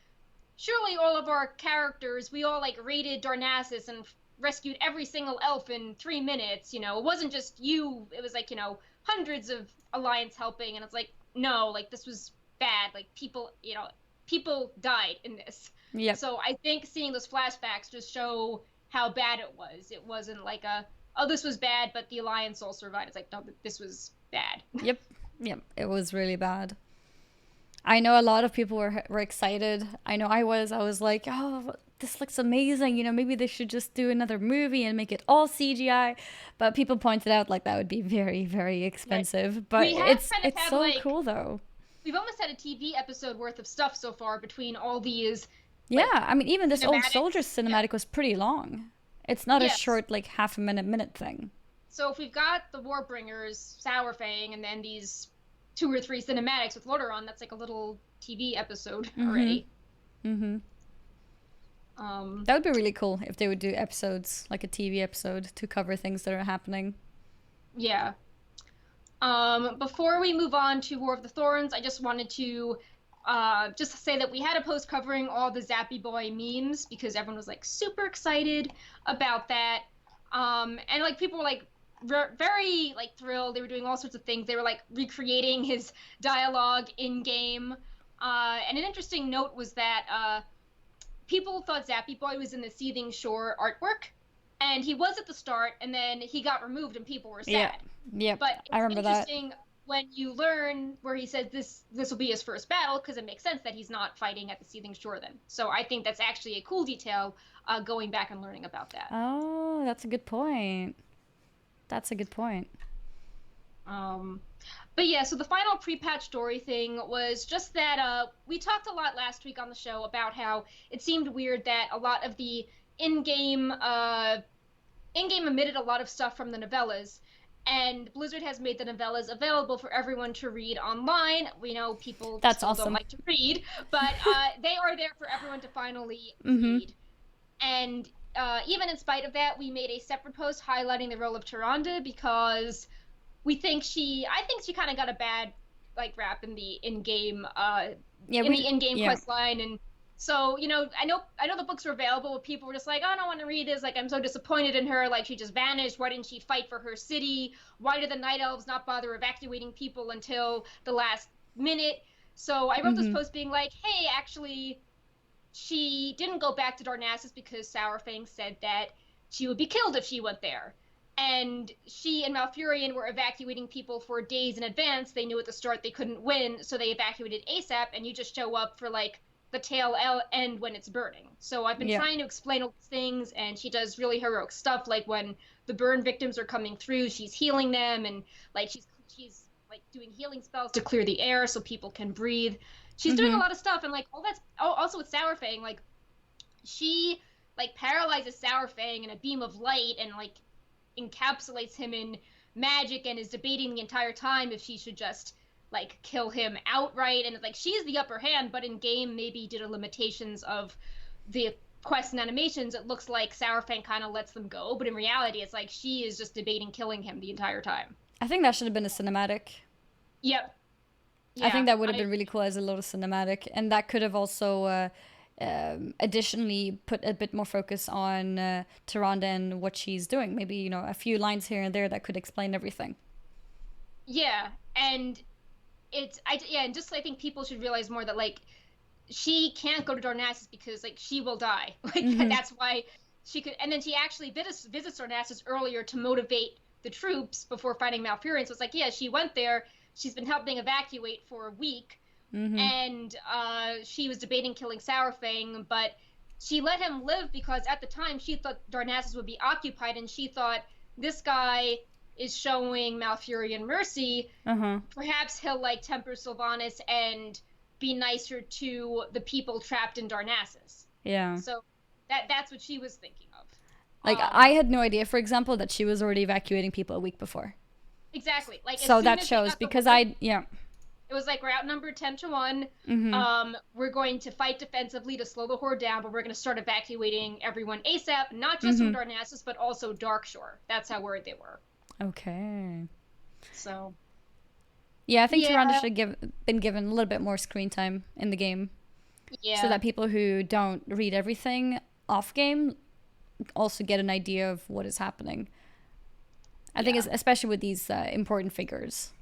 surely all of our characters, we all, like, raided Darnassus and rescued every single elf in 3 minutes. It wasn't just you. It was like, hundreds of Alliance helping, and it's like, no, like, this was bad. Like, people died in this. Yep. So I think seeing those flashbacks just show how bad it was. It wasn't like this was bad, but the Alliance all survived. It's like, no, this was bad. Yep, it was really bad. I know a lot of people were excited. I know I was like, oh, this looks amazing. You know, maybe they should just do another movie and make it all CGI. But people pointed out like that would be very, very expensive. Right. But we have it's kind of had, so like, cool though. We've almost had a TV episode worth of stuff so far between all these. Yeah, I mean, even this Old cinematics. Soldiers cinematic was pretty long. It's not a Yes. short, like, half a minute thing. So if we've got the Warbringers, Sourfang, and then these 2 or 3 cinematics with Lordaeron, that's like a little TV episode already. Mm-hmm. That would be really cool if they would do episodes, like a TV episode, to cover things that are happening. Yeah. Before we move on to War of the Thorns, I just wanted to just say that we had a post covering all the Zappy Boy memes because everyone was like super excited about that. And like people were like very like thrilled. They were doing all sorts of things. They were like recreating his dialogue in game. And an interesting note was that people thought Zappy Boy was in the Seething Shore artwork, and he was at the start, and then he got removed, and people were sad. Yeah. But it's I remember that. interesting when you learn where he says this will be his first battle, because it makes sense that he's not fighting at the Seething Shore then. So I think that's actually a cool detail, going back and learning about that. Oh, that's a good point. But yeah, so the final pre-patch story thing was just that we talked a lot last week on the show about how it seemed weird that a lot of the in-game omitted a lot of stuff from the novellas, and Blizzard has made the novellas available for everyone to read online. We know people don't like to read, but they are there for everyone to finally read. And even in spite of that, we made a separate post highlighting the role of Tyrande because I think she kind of got a bad like rap in the in-game quest line. And so, you know, I know the books were available, but people were just like, oh, I don't want to read this. Like, I'm so disappointed in her. Like, she just vanished. Why didn't she fight for her city? Why did the Night Elves not bother evacuating people until the last minute? So I wrote this post being like, hey, actually, she didn't go back to Darnassus because Sourfang said that she would be killed if she went there. And she and Malfurion were evacuating people for days in advance. They knew at the start they couldn't win, so they evacuated ASAP, and you just show up for, like, the tail end when it's burning. So I've been trying to explain all these things, and she does really heroic stuff, like when the burn victims are coming through, she's healing them, and, like, she's like, doing healing spells to clear the air so people can breathe. She's doing a lot of stuff, and, like, also with Sourfang, like, she, like, paralyzes Sourfang in a beam of light and, like, encapsulates him in magic and is debating the entire time if she should just like kill him outright, and it's like she's the upper hand, but in game maybe due to limitations of the quests and animations it looks like Sourfang kind of lets them go, but in reality it's like she is just debating killing him the entire time. I think that should have been a cinematic. Yep. I think that would have been really cool as a little cinematic, and that could have also additionally put a bit more focus on Tyrande and what she's doing. Maybe, you know, a few lines here and there that could explain everything. Yeah, and I think people should realize more that, like, she can't go to Darnassus because, like, she will die. Like, that's why she could, and then she actually visits Darnassus earlier to motivate the troops before fighting Malfurion. So it's like, yeah, she went there, she's been helping evacuate for a week, and she was debating killing Sourfang, but she let him live because at the time she thought Darnassus would be occupied, and she thought, this guy is showing Malfurion mercy. Perhaps he'll, like, temper Sylvanas and be nicer to the people trapped in Darnassus. Yeah. So that's what she was thinking of. Like, I had no idea, for example, that she was already evacuating people a week before. Exactly. Like, so that shows, because it was like, we're outnumbered 10-1. We're going to fight defensively to slow the horde down, but we're going to start evacuating everyone ASAP, not just from Darnassus, but also Darkshore. That's how worried they were. Okay. So. Yeah, I think Tyrande should have been given a little bit more screen time in the game. Yeah. So that people who don't read everything off game also get an idea of what is happening. I think especially with these important figures.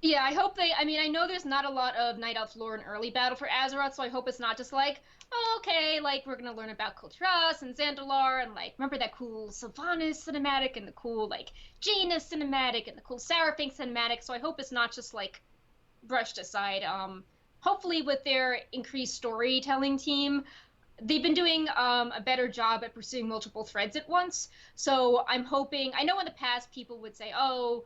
Yeah, I know there's not a lot of Night Elf lore in early Battle for Azeroth, so I hope it's not just like, oh, okay, like, we're gonna learn about Kulturas and Zandalar, and, like, remember that cool Sylvanas cinematic, and the cool, like, Janus cinematic, and the cool Sourfang cinematic, so I hope it's not just, like, brushed aside. hopefully with their increased storytelling team, they've been doing a better job at pursuing multiple threads at once. So I'm hoping, I know in the past people would say, oh,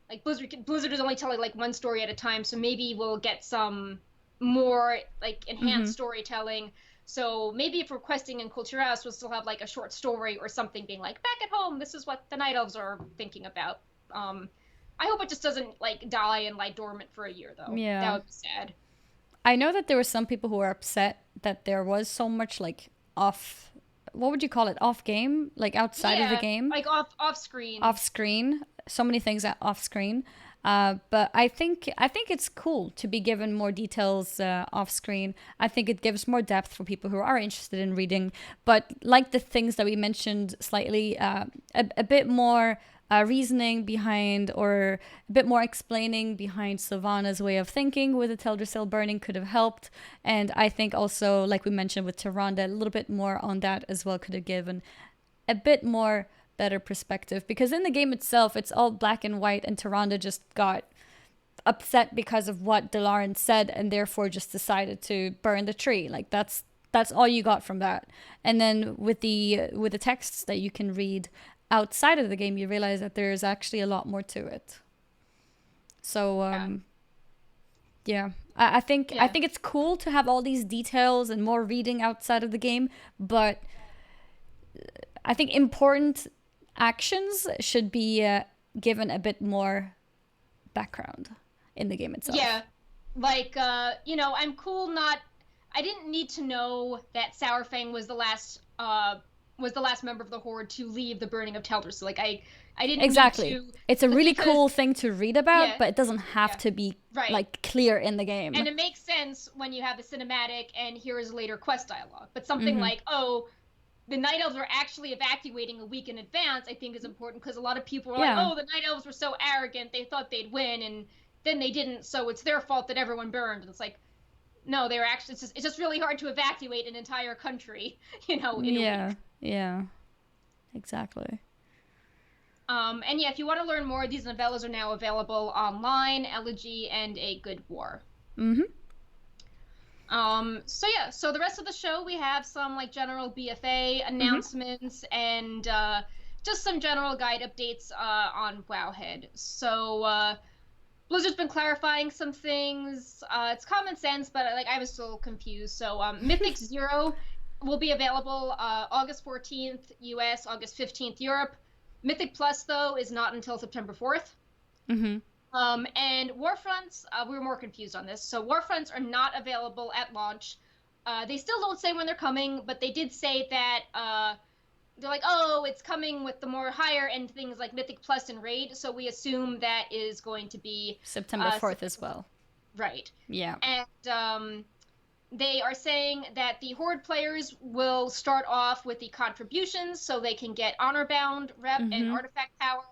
like Blizzard is only telling like one story at a time, so maybe we'll get some more like enhanced storytelling. So maybe if we're questing in Culturas, we'll still have like a short story or something being like, back at home, this is what the Night Elves are thinking about. I hope it just doesn't like die and lie dormant for a year though. Yeah. That would be sad. I know that there were some people who were upset that there was so much like off, what would you call it, off game, like outside of the game, like off screen. Off screen, so many things off screen. But I think it's cool to be given more details off screen. I think it gives more depth for people who are interested in reading. But like the things that we mentioned slightly, a bit more reasoning behind, or a bit more explaining behind Sylvanas' way of thinking with the Teldrassil burning could have helped. And I think also, like we mentioned with Tyrande, a little bit more on that as well could have given a bit more better perspective. Because in the game itself, it's all black and white, and Tyrande just got upset because of what Delaran said and therefore just decided to burn the tree. Like that's all you got from that. And then with the texts that you can read outside of the game, you realize that there's actually a lot more to it. So I think it's cool to have all these details and more reading outside of the game, but I think important actions should be given a bit more background in the game itself. Yeah, like I'm cool. I didn't need to know that Sourfang was the last member of the Horde to leave the burning of Teldrassil. Like I didn't exactly. need to, it's a really cool thing to read about, but it doesn't have to be right. like clear in the game. And it makes sense when you have the cinematic and here is later quest dialogue. But something like, oh, the Night Elves are actually evacuating a week in advance, I think is important, because a lot it people were like, oh, the Night Elves were so arrogant, they thought they'd win, and then they didn't, so it's their fault that everyone burned. And it's like, no, they were actually, it's just really hard to evacuate an entire country, in a week. Yeah, exactly. And if you want to learn more, these novellas are now available online, Elegy, and A Good War. So the rest of the show, we have some like general BFA announcements and just some general guide updates on Wowhead. So Blizzard's been clarifying some things. It's common sense, but I was still confused. So Mythic Zero will be available August 14th US, August 15th Europe. Mythic Plus, though, is not until September 4th. And Warfronts, we were more confused on this. So Warfronts are not available at launch. They still don't say when they're coming, but they did say that they're like, oh, it's coming with the more higher end things like Mythic Plus and Raid. So we assume that is going to be September 4th as well. Right. Yeah. And they are saying that the Horde players will start off with the contributions so they can get Honor Bound rep and Artifact power.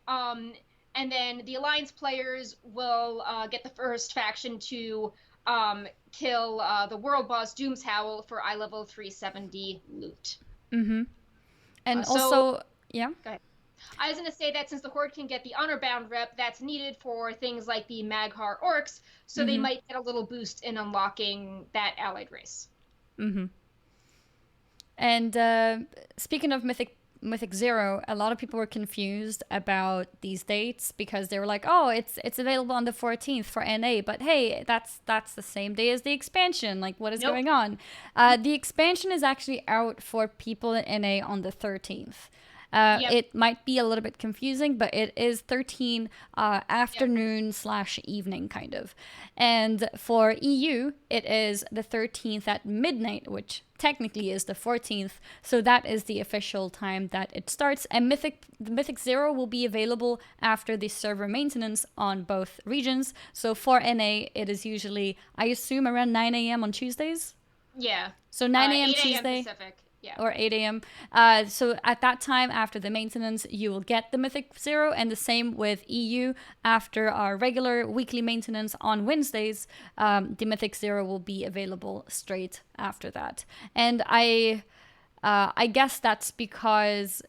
And then the Alliance players will get the first faction to kill the world boss Doom's Howl for eye level 370 loot. And also, yeah. Go ahead. I was going to say that since the Horde can get the Honor Bound rep, that's needed for things like the Mag'har Orcs, so they might get a little boost in unlocking that allied race. And speaking of Mythic Zero, a lot of people were confused about these dates because they were like, oh, it's available on the 14th for NA, but hey, that's the same day as the expansion. Like, what is going on? The expansion is actually out for people in NA on the 13th. It might be a little bit confusing, but it is 13 afternoon / evening kind of. And for EU, it is the 13th at midnight, which technically is the 14th. So that is the official time that it starts. And Mythic Zero will be available after the server maintenance on both regions. So for NA, it is usually, I assume, around 9 a.m. on Tuesdays. Yeah. So 9 a.m. 8 a.m. Tuesday. Pacific. Yeah. Or 8 a.m. So at that time, after the maintenance, you will get the Mythic Zero, and the same with EU. After our regular weekly maintenance on Wednesdays, the Mythic Zero will be available straight after that. And I guess that's because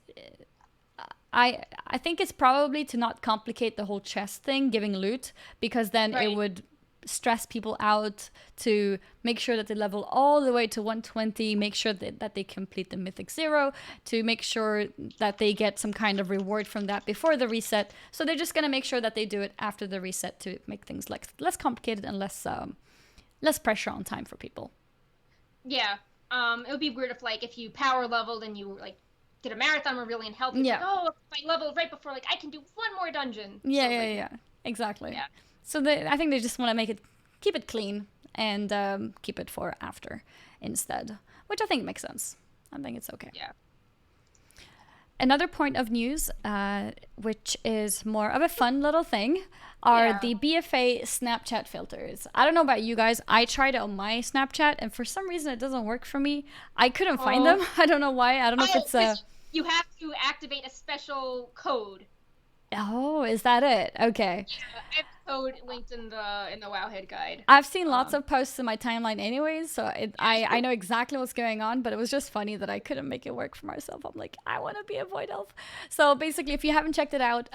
I think it's probably to not complicate the whole chest thing, giving loot, because then it would stress people out, to make sure that they level all the way to 120, make sure that they complete the Mythic Zero, to make sure that they get some kind of reward from that before the reset. So they're just going to make sure that they do it after the reset to make things like less complicated and less pressure on time for people. Yeah. It would be weird if you power leveled and you like did a marathon were really unhealthy. Yeah. Like, oh, if I leveled right before, like I can do one more dungeon. Yeah. Exactly. Yeah. So I think they just want to keep it clean and keep it for after instead, which I think makes sense. I think it's okay. Yeah. Another point of news, which is more of a fun little thing, are the BFA Snapchat filters. I don't know about you guys. I tried it on my Snapchat, and for some reason it doesn't work for me. I couldn't find them. I don't know why. I don't know if it's You have to activate a special code. Oh, is that it? Okay. Yeah, I have the code linked in the Wowhead guide. I've seen lots of posts in my timeline anyways, so I know exactly what's going on, but it was just funny that I couldn't make it work for myself. I'm like, I want to be a Void Elf. So basically, if you haven't checked it out,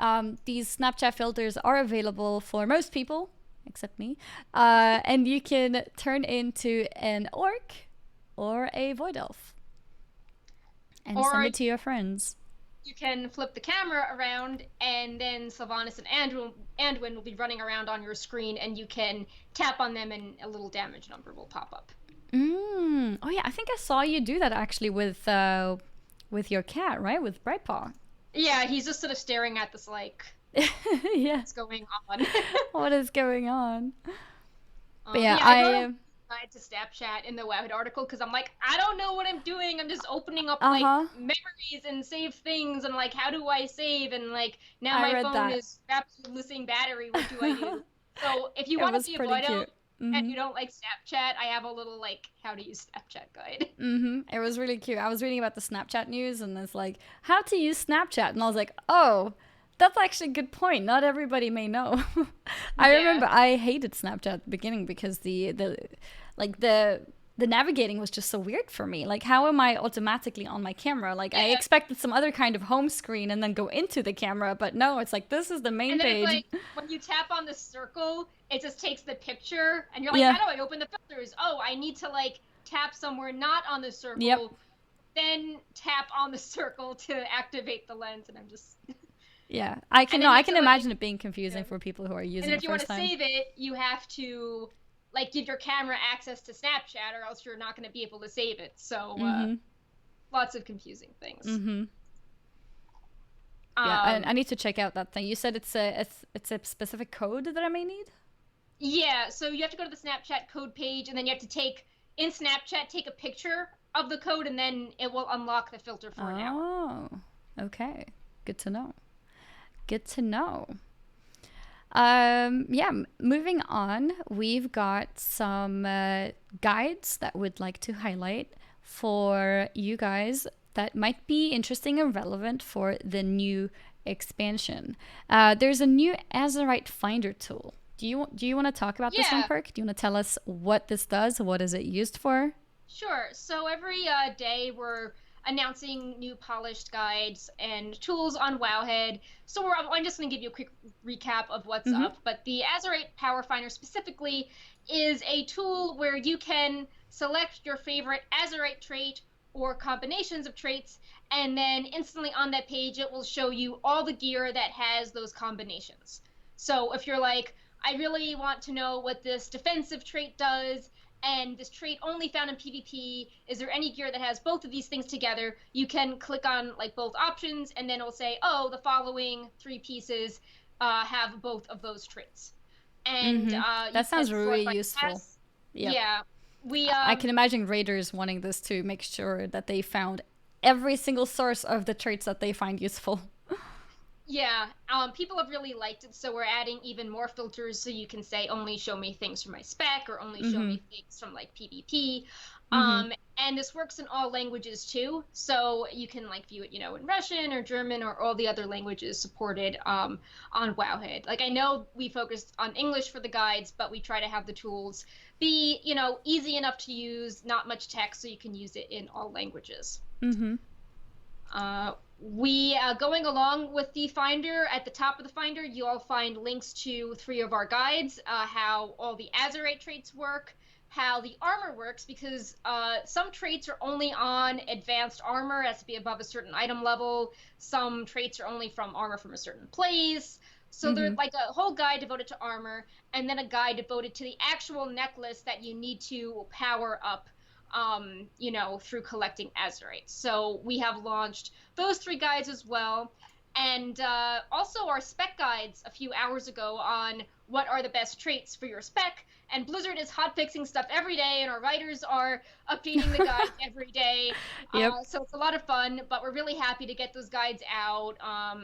these Snapchat filters are available for most people, except me, and you can turn into an orc or a Void Elf and send it to your friends. You can flip the camera around, and then Sylvanas and Anduin will be running around on your screen, and you can tap on them, and a little damage number will pop up. Oh yeah, I think I saw you do that actually with your cat, right? With Brightpaw. Yeah, he's just sort of staring at this like, yeah, what's going on? What is going on? But I to Snapchat in the Wowhead article because I'm like, I don't know what I'm doing. I'm just opening up like memories and save things, and like, how do I save? And like, now my phone is rapidly losing battery. What do I do? So if you want to be a Void Elf and you don't like Snapchat, I have a little like how to use Snapchat guide. It was really cute. I was reading about the Snapchat news, and it's like how to use Snapchat, and I was like, oh, that's actually a good point. Not everybody may know. I remember I hated Snapchat at the beginning because the navigating was just so weird for me. Like, how am I automatically on my camera? Like, I expected some other kind of home screen and then go into the camera, but no, it's like, this is the main page. It's like, when you tap on the circle, it just takes the picture, and you're like, how do I open the filters? Oh, I need to, like, tap somewhere not on the circle, then tap on the circle to activate the lens, and I'm just... Yeah, I can imagine it being confusing for people who are using it the first time. And if you want to save it, you have to like give your camera access to Snapchat, or else you're not going to be able to save it. So lots of confusing things. Yeah, I need to check out that thing. You said it's a specific code that I may need? Yeah, so you have to go to the Snapchat code page, and then you have to take a picture of the code, and then it will unlock the filter for an hour. Oh, okay. Good to know. Moving on, we've got some guides that we'd like to highlight for you guys that might be interesting and relevant for the new expansion. There's a new Azeroth Finder tool. Do you want to talk about this one, Perk? Do you want to tell us what this does? What is it used for? Sure. So every day we're announcing new polished guides and tools on Wowhead. So I'm just going to give you a quick recap of what's up. But the Azeroth Power Finder specifically is a tool where you can select your favorite Azeroth trait or combinations of traits, and then instantly on that page it will show you all the gear that has those combinations. So if you're like, I really want to know what this defensive trait does, and this trait only found in PvP, is there any gear that has both of these things together? You can click on like both options, and then it'll say, oh, the following 3 pieces have both of those traits. And that sounds really useful. Yep. Yeah. I can imagine raiders wanting this to make sure that they found every single source of the traits that they find useful. Yeah, people have really liked it, so we're adding even more filters, so you can say only show me things from my spec, or only show me things from like PvP. And this works in all languages too, so you can like view it, in Russian or German or all the other languages supported on Wowhead. Like, I know we focused on English for the guides, but we try to have the tools be, easy enough to use, not much text, so you can use it in all languages. We going along with the Finder, at the top of the Finder, you'll find links to 3 of our guides, how all the Azerite traits work, how the armor works, because some traits are only on advanced armor, has to be above a certain item level. Some traits are only from armor from a certain place. So there's like a whole guide devoted to armor, and then a guide devoted to the actual necklace that you need to power up, you know, through collecting Azerite. So we have launched those 3 guides as well. And also our spec guides a few hours ago on what are the best traits for your spec. And Blizzard is hotfixing stuff every day, and our writers are updating the guides every day. Yep. So it's a lot of fun, but we're really happy to get those guides out.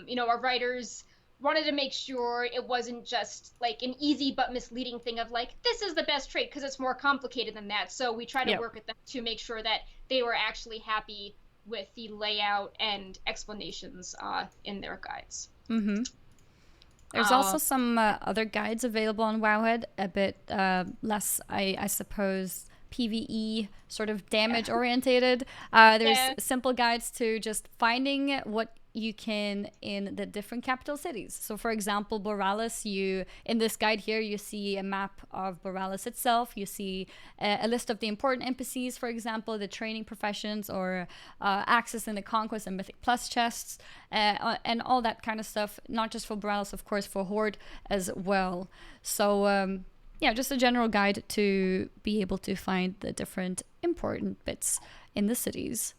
You know, our writers wanted to make sure it wasn't just like an easy but misleading thing of like, this is the best trait, because it's more complicated than that. So we try to work with them to make sure that they were actually happy with the layout and explanations in their guides. There's also some other guides available on Wowhead, a bit less, I suppose, PvE sort of damage orientated. There's simple guides to just finding what you can in the different capital cities. So for example, Borealis, in this guide here, you see a map of Borealis itself. You see a list of the important NPCs, for example, the training professions, or access in the Conquest and Mythic Plus chests, and all that kind of stuff, not just for Borealis, of course, for Horde as well. So yeah, just a general guide to be able to find the different important bits in the cities.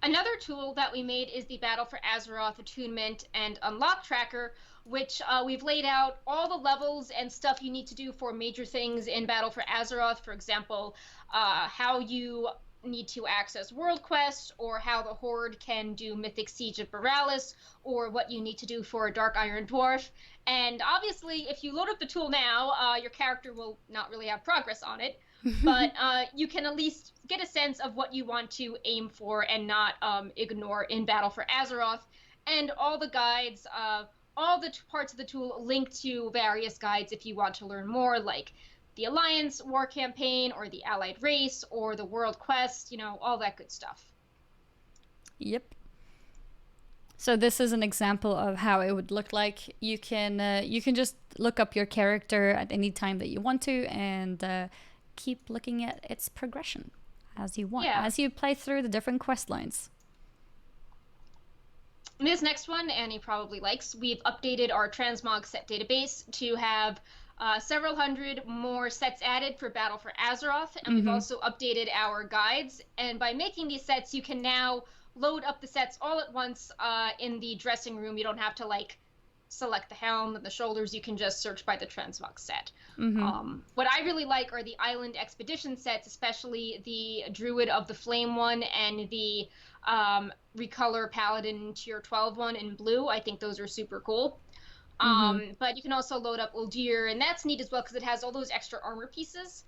Another tool that we made is the Battle for Azeroth Attunement and Unlock Tracker, which we've laid out all the levels and stuff you need to do for major things in Battle for Azeroth. For example, how you need to access World Quest, or how the Horde can do Mythic Siege of Borealis, or what you need to do for a Dark Iron Dwarf. And obviously, if you load up the tool now, your character will not really have progress on it. But you can at least get a sense of what you want to aim for and not ignore in Battle for Azeroth. And all the guides, all the parts of the tool link to various guides if you want to learn more, like the Alliance War Campaign, or the Allied Race, or the World Quest, you know, all that good stuff. Yep. So this is an example of how it would look like. You can just look up your character at any time that you want to, and keep looking at its progression as you want, as you play through the different quest lines. This next one, Annie probably likes, we've updated our transmog set database to have several hundred more sets added for Battle for Azeroth, and we've also updated our guides. And by making these sets, you can now load up the sets all at once in the dressing room. You don't have to like select the helm and the shoulders. You can just search by the transmog set. What I really like are the Island Expedition sets, especially the Druid of the Flame one and the Recolor Paladin Tier 12 one in blue. I think those are super cool. But you can also load up Uldir, and that's neat as well because it has all those extra armor pieces.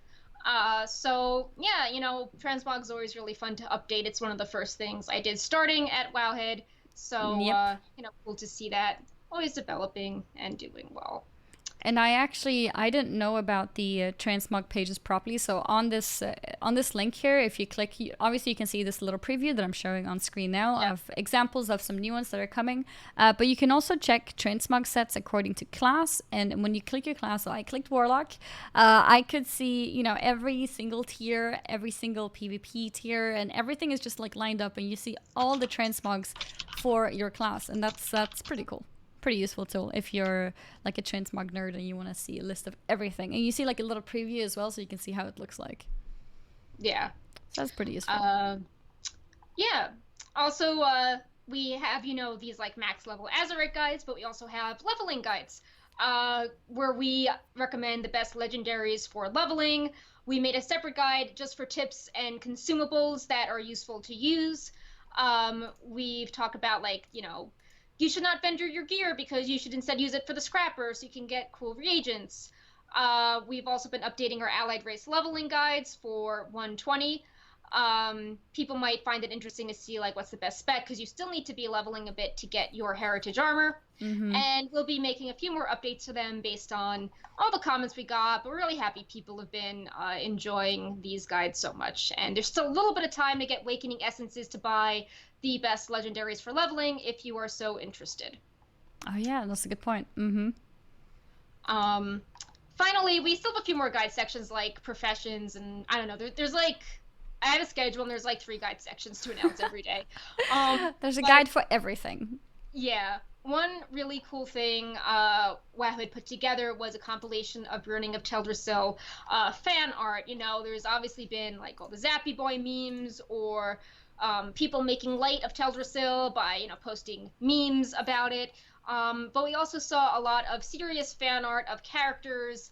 So yeah, you know, transmog's always really fun to update. It's one of the first things I did starting at Wowhead. So you know, cool to see that always developing and doing well. And I didn't know about the transmog pages properly. So on this link here, if you click, obviously you can see this little preview that I'm showing on screen now of examples of some new ones that are coming. But you can also check transmog sets according to class. And when you click your class, so I clicked Warlock, I could see, you know, every single tier, every single PvP tier, and everything is just like lined up, and you see all the transmogs for your class, and that's pretty cool. Pretty useful tool if you're like a transmog nerd and you want to see a list of everything, and you see like a little preview as well, so you can see how it looks like. Yeah, so that's pretty useful. Yeah, also we have, you know, these like max level Azerite guides, but we also have leveling guides where we recommend the best legendaries for leveling. We made a separate guide just for tips and consumables that are useful to use. We've talked about, like, you know, you should not vendor your gear because you should instead use it for the scrapper so you can get cool reagents. We've also been updating our Allied Race leveling guides for 120. people might find it interesting to see like what's the best spec, because you still need to be leveling a bit to get your heritage armor. And we'll be making a few more updates to them based on all the comments we got, but we're really happy people have been enjoying these guides so much. And there's still a little bit of time to get Awakening Essences to buy the best legendaries for leveling if you are so interested. Oh yeah, that's a good point. Finally, we still have a few more guide sections like professions, and I don't know, there's like, I have a schedule and there's like 3 guide sections to announce every day. There's a guide for everything. Yeah. One really cool thing Wowhead put together was a compilation of Burning of Teldrassil fan art. You know, there's obviously been like all the Zappy Boy memes, or people making light of Teldrassil by, you know, posting memes about it. But we also saw a lot of serious fan art of characters,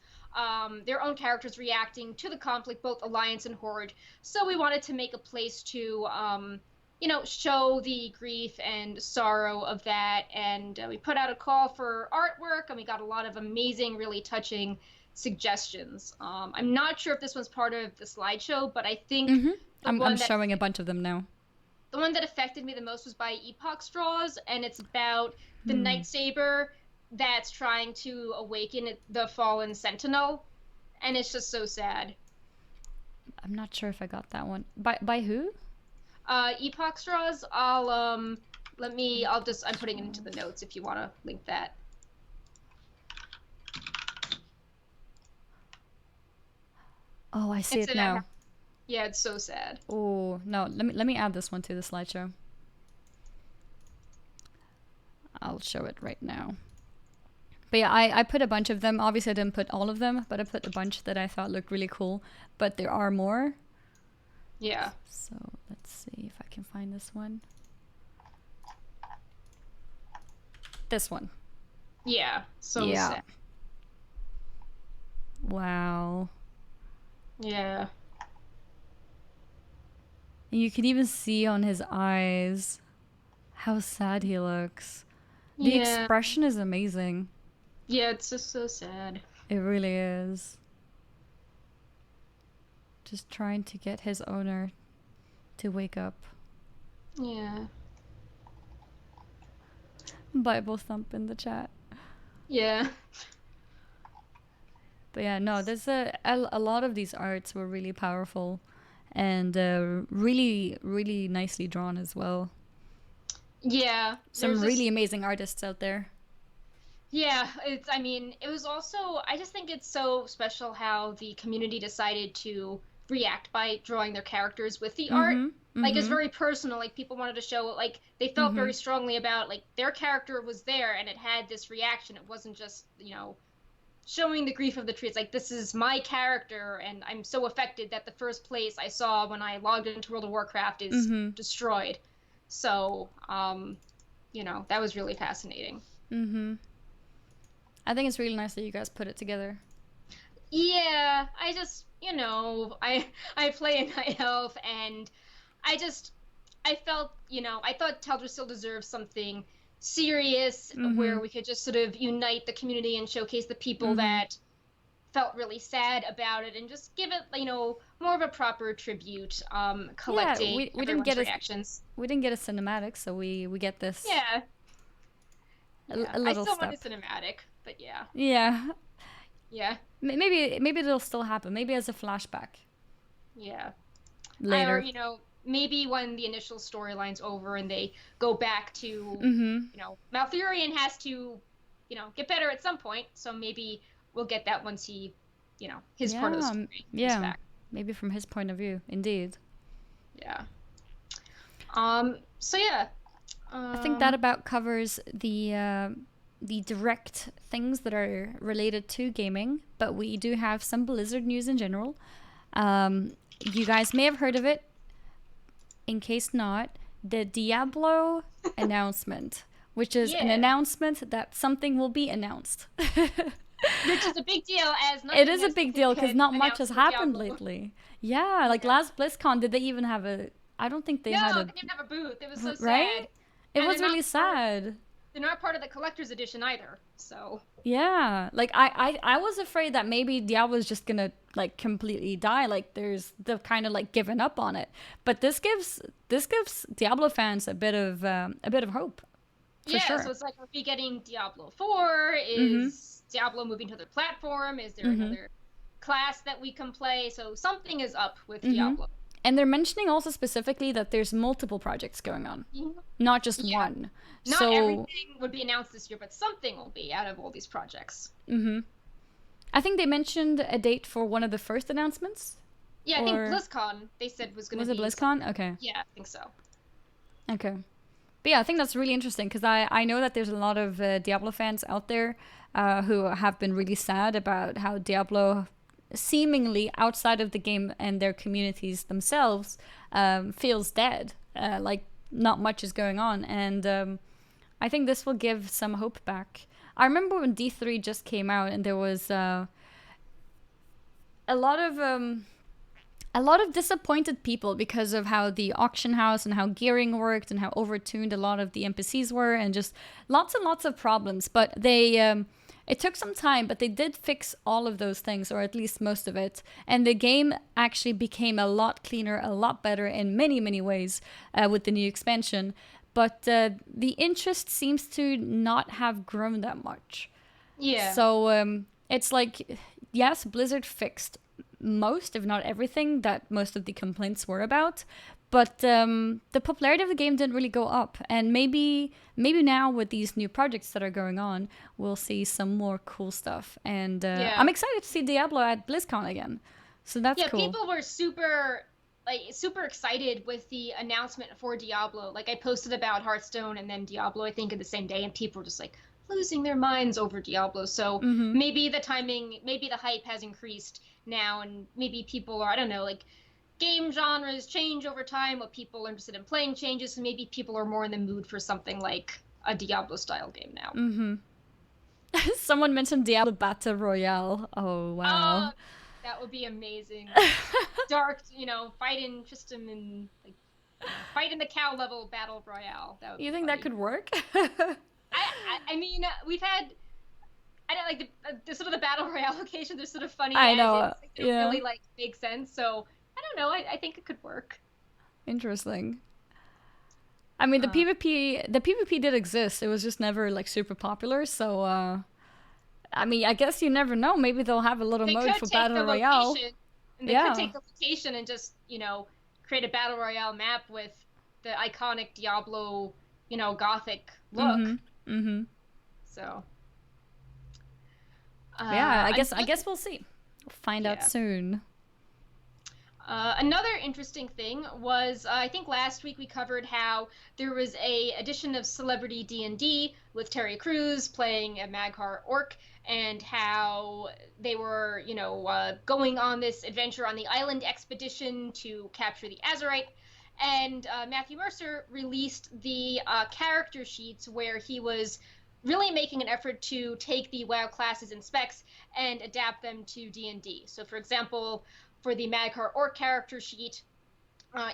their own characters reacting to the conflict, both Alliance and Horde. So we wanted to make a place to, you know, show the grief and sorrow of that. And we put out a call for artwork, and we got a lot of amazing, really touching suggestions. I'm not sure if this one's part of the slideshow, but I think I'm showing a bunch of them now. The one that affected me the most was by Epoch Straws, and it's about the Nightsaber that's trying to awaken the fallen Sentinel, and it's just so sad. I'm not sure if I got that one. By who? Epoch Straws. I'm putting it into the notes if you want to link that. Oh, I see it now. Yeah, it's so sad. Oh no, let me add this one to the slideshow. I'll show it right now. But yeah, I put a bunch of them. Obviously I didn't put all of them, but I put a bunch that I thought looked really cool. But there are more. Yeah. So let's see if I can find this one. This one. Yeah. So sad. Wow. Yeah. You can even see on his eyes how sad he looks. The expression is amazing. Yeah, it's just so sad. It really is. Just trying to get his owner to wake up. Yeah. Bible thump in the chat. Yeah. But yeah, no, there's a lot of these arts were really powerful and really, really nicely drawn as well. Yeah. Some really amazing artists out there. Yeah, it was also, I just think it's so special how the community decided to react by drawing their characters with the art. Like, it's very personal. Like, people wanted to show, like, they felt very strongly about, like, their character was there and it had this reaction. It wasn't just, you know, showing the grief of the tree. It's like, this is my character and I'm so affected that the first place I saw when I logged into World of Warcraft is destroyed. So, you know, that was really fascinating. I think it's really nice that you guys put it together. Yeah, I just, you know, I play a Night Elf, and I felt, you know, I thought Teldrassil deserved something serious where we could just sort of unite the community and showcase the people that felt really sad about it, and just give it, you know, more of a proper tribute, collecting we didn't get reactions. We didn't get a cinematic, so we get this. Yeah. A little I still step. want a cinematic, but yeah. Yeah. Yeah. Maybe it'll still happen. Maybe as a flashback. Yeah. Later. Or, you know, maybe when the initial storyline's over and they go back to, you know, Malfurion has to, you know, get better at some point. So maybe we'll get that once he, you know, his part of the story is back. Maybe from his point of view, indeed. Yeah. So yeah. I think that about covers the direct things that are related to gaming, but we do have some Blizzard news in general. You guys may have heard of it. In case not, the Diablo announcement, which is an announcement that something will be announced. Which is a big deal, as it is a big deal because not much has happened lately. Yeah, like last BlizzCon, did they even have a? I don't think they had a. No, they didn't have a booth. It was so sad. Right? It was really sad. The they're not part of the collector's edition either. So Yeah, like I was afraid that maybe Diablo's just gonna like completely die. Like they've kind of like given up on it. But this gives Diablo fans a bit of hope. For yeah, sure. so it's like, are we getting Diablo 4? Is Diablo moving to another platform? Is there another class that we can play? So something is up with Diablo. And they're mentioning also specifically that there's multiple projects going on, not just one. Not so everything would be announced this year, but something will be out of all these projects. I think they mentioned a date for one of the first announcements. Yeah, I think BlizzCon they said was going to be. Was it BlizzCon? Okay. Yeah, I think so. Okay. But yeah, I think that's really interesting because I know that there's a lot of Diablo fans out there who have been really sad about how Diablo, seemingly outside of the game and their communities themselves, feels dead. Like not much is going on, and I think this will give some hope back. I remember when D3 just came out, and there was a lot of disappointed people because of how the auction house and how gearing worked and how overtuned a lot of the NPCs were, and just lots and lots of problems. But they it took some time, but they did fix all of those things, or at least most of it. And the game actually became a lot cleaner, a lot better in many, many ways with the new expansion. But the interest seems to not have grown that much. Yeah. So it's like, yes, Blizzard fixed most, if not everything, that most of the complaints were about. But the popularity of the game didn't really go up. And maybe now with these new projects that are going on, we'll see some more cool stuff. And I'm excited to see Diablo at BlizzCon again. So that's cool. Yeah, people were super excited with the announcement for Diablo. Like I posted about Hearthstone and then Diablo, I think, in the same day, and people were just like losing their minds over Diablo. So maybe the hype has increased now, and maybe people are, I don't know, like game genres change over time. What people are interested in playing changes, so maybe people are more in the mood for something like a Diablo style game now. Someone mentioned Diablo Battle Royale. Oh wow. That would be amazing. Dark, fighting Tristram and like fight in the cow level battle royale. That would you be think funny. that could work? I mean, we've had. I don't like the sort of the battle royale locations. They're sort of funny. I know. They don't really like make sense. So I don't know. I think it could work. Interesting. I mean, the PvP did exist. It was just never like super popular. So, I mean, I guess you never know. Maybe they'll have a little mode for battle royale. They could take the location and just create a battle royale map with the iconic Diablo, gothic look. So. Yeah, I guess we'll see. We'll find out soon. Another interesting thing was, I think last week we covered how there was a edition of Celebrity D&D with Terry Crews playing a Mag'har orc, and how they were, going on this adventure on the island expedition to capture the Azerite. And Matthew Mercer released the character sheets where he was really making an effort to take the WoW classes and specs and adapt them to D&D. So, for example, for the Mag'har Orc character sheet,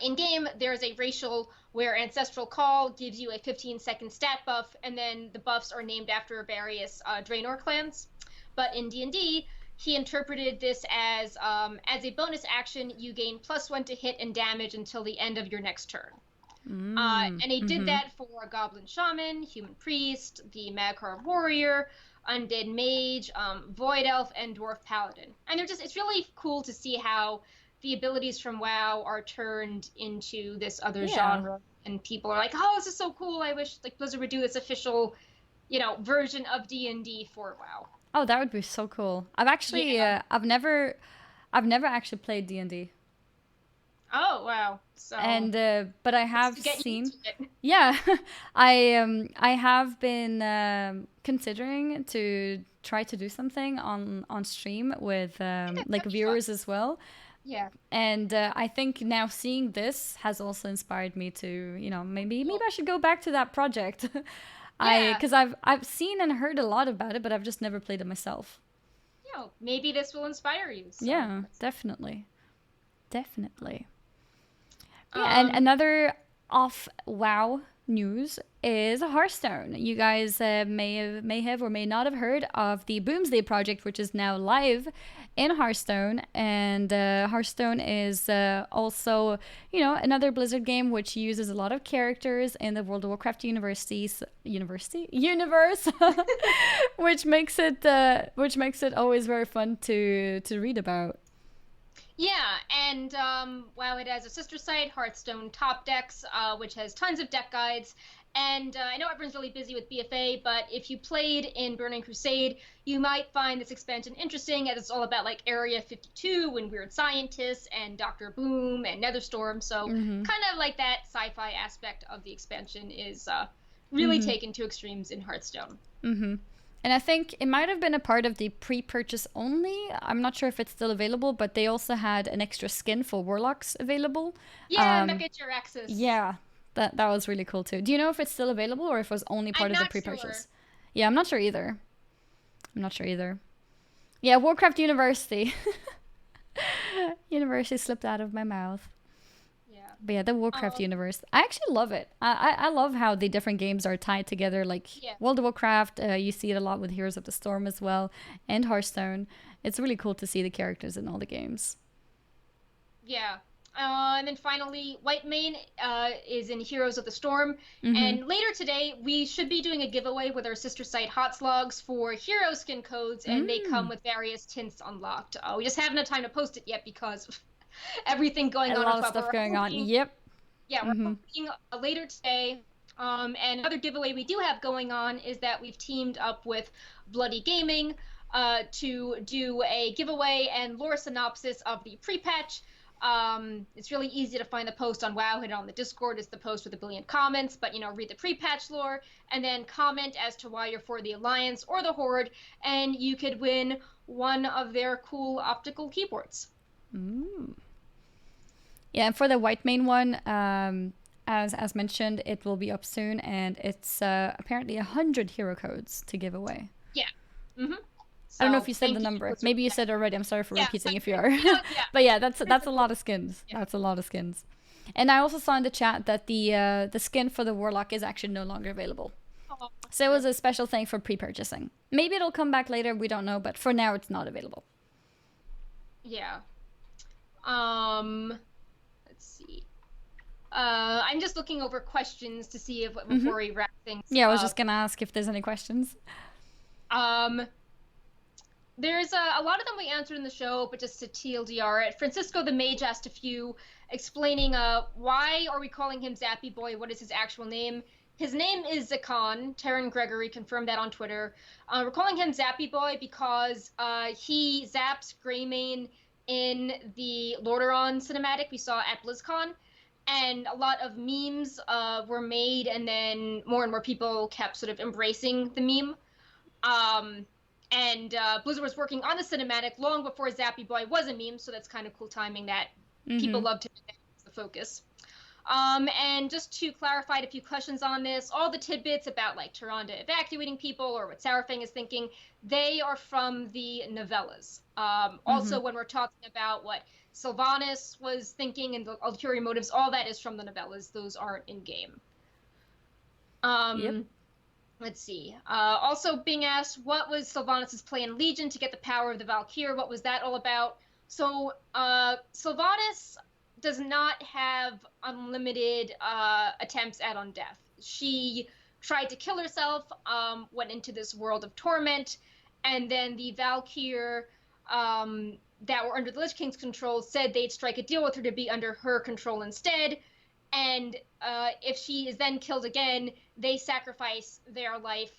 in-game, there's a racial where Ancestral Call gives you a 15-second stat buff, and then the buffs are named after various Draenor clans. But in D&D, he interpreted this as a bonus action, you gain +1 to hit and damage until the end of your next turn. And he did that for a Goblin Shaman, Human Priest, the Mag'har Warrior, Undead Mage, Void Elf, and Dwarf Paladin. And it's really cool to see how the abilities from WoW are turned into this other genre. And people are like, oh, this is so cool. I wish Blizzard would do this official, version of D&D for WoW. Oh, that would be so cool. I've actually, I've never actually played D&D. Oh wow! So but I have seen. Yeah, I have been considering to try to do something on stream with viewers as well. Yeah. And I think now seeing this has also inspired me to maybe I should go back to that project. Because I've seen and heard a lot about it, but I've just never played it myself. Maybe this will inspire you. So. Yeah, definitely. Yeah, and another off WoW news is Hearthstone. You guys may have or may not have heard of the Boomsday project, which is now live in Hearthstone. And Hearthstone is also, another Blizzard game which uses a lot of characters in the World of Warcraft universe, which makes it always very fun to read about. Yeah, and WoW, it has a sister site, Hearthstone Top Decks, which has tons of deck guides. And I know everyone's really busy with BFA, but if you played in Burning Crusade, you might find this expansion interesting, as it's all about like Area 52 and weird scientists and Dr. Boom and Netherstorm. So kind of like that sci-fi aspect of the expansion is really taken to extremes in Hearthstone. And I think it might have been a part of the pre-purchase only. I'm not sure if it's still available, but they also had an extra skin for Warlocks available. Yeah, Mecha Jiraxis. Yeah, that was really cool too. Do you know if it's still available or if it was only part of the pre-purchase? Sure. Yeah, I'm not sure either. Yeah, Warcraft University. University slipped out of my mouth. But yeah, the Warcraft universe. I actually love it. I love how the different games are tied together. Like World of Warcraft, you see it a lot with Heroes of the Storm as well, and Hearthstone. It's really cool to see the characters in all the games. Yeah. And then finally, Whitemane is in Heroes of the Storm. And later today, we should be doing a giveaway with our sister site, Hotslogs, for hero skin codes, and they come with various tints unlocked. We just haven't had time to post it yet because everything going on. A lot of stuff going on. Yep. Yeah, we're hoping later today. And another giveaway we do have going on is that we've teamed up with Bloody Gaming to do a giveaway and lore synopsis of the pre-patch. It's really easy to find the post on Wowhead on the Discord. It's the post with a billion comments, but read the pre-patch lore and then comment as to why you're for the Alliance or the Horde, and you could win one of their cool optical keyboards. Yeah, and for the Whitemane one, as mentioned, it will be up soon, and it's apparently 100 hero codes to give away. Yeah. I don't know if you said the number. Maybe you said it already. I'm sorry for repeating if you are. But yeah, that's a lot of skins. That's a lot of skins. And I also saw in the chat that the skin for the Warlock is actually no longer available. So it was a special thing for pre-purchasing. Maybe it'll come back later. We don't know, but for now it's not available. Yeah. Let's see. I'm just looking over questions to see if before we wrap things up. Yeah, I was just gonna ask if there's any questions. There's a lot of them we answered in the show, but just to TLDR it. Francisco the Mage asked a few, explaining why are we calling him Zappy Boy? What is his actual name? His name is Zakon. Taryn Gregory confirmed that on Twitter. We're calling him Zappy Boy because he zaps Greymane in the Lordaeron cinematic we saw at BlizzCon, and a lot of memes were made, and then more and more people kept sort of embracing the meme. And Blizzard was working on the cinematic long before Zappy Boy was a meme, so that's kind of cool timing that people loved him as the focus. And just to clarify a few questions on this, all the tidbits about like Tyrande evacuating people or what Sarafang is thinking, they are from the novellas. Also, when we're talking about what Sylvanas was thinking and the ulterior motives, all that is from the novellas. Those aren't in game. Let's see. Also being asked, what was Sylvanas' play in Legion to get the power of the Valkyr? What was that all about? So Sylvanas does not have unlimited attempts at undeath. She tried to kill herself, went into this world of torment, and then the Valkyr that were under the Lich King's control said they'd strike a deal with her to be under her control instead. And if she is then killed again, they sacrifice their life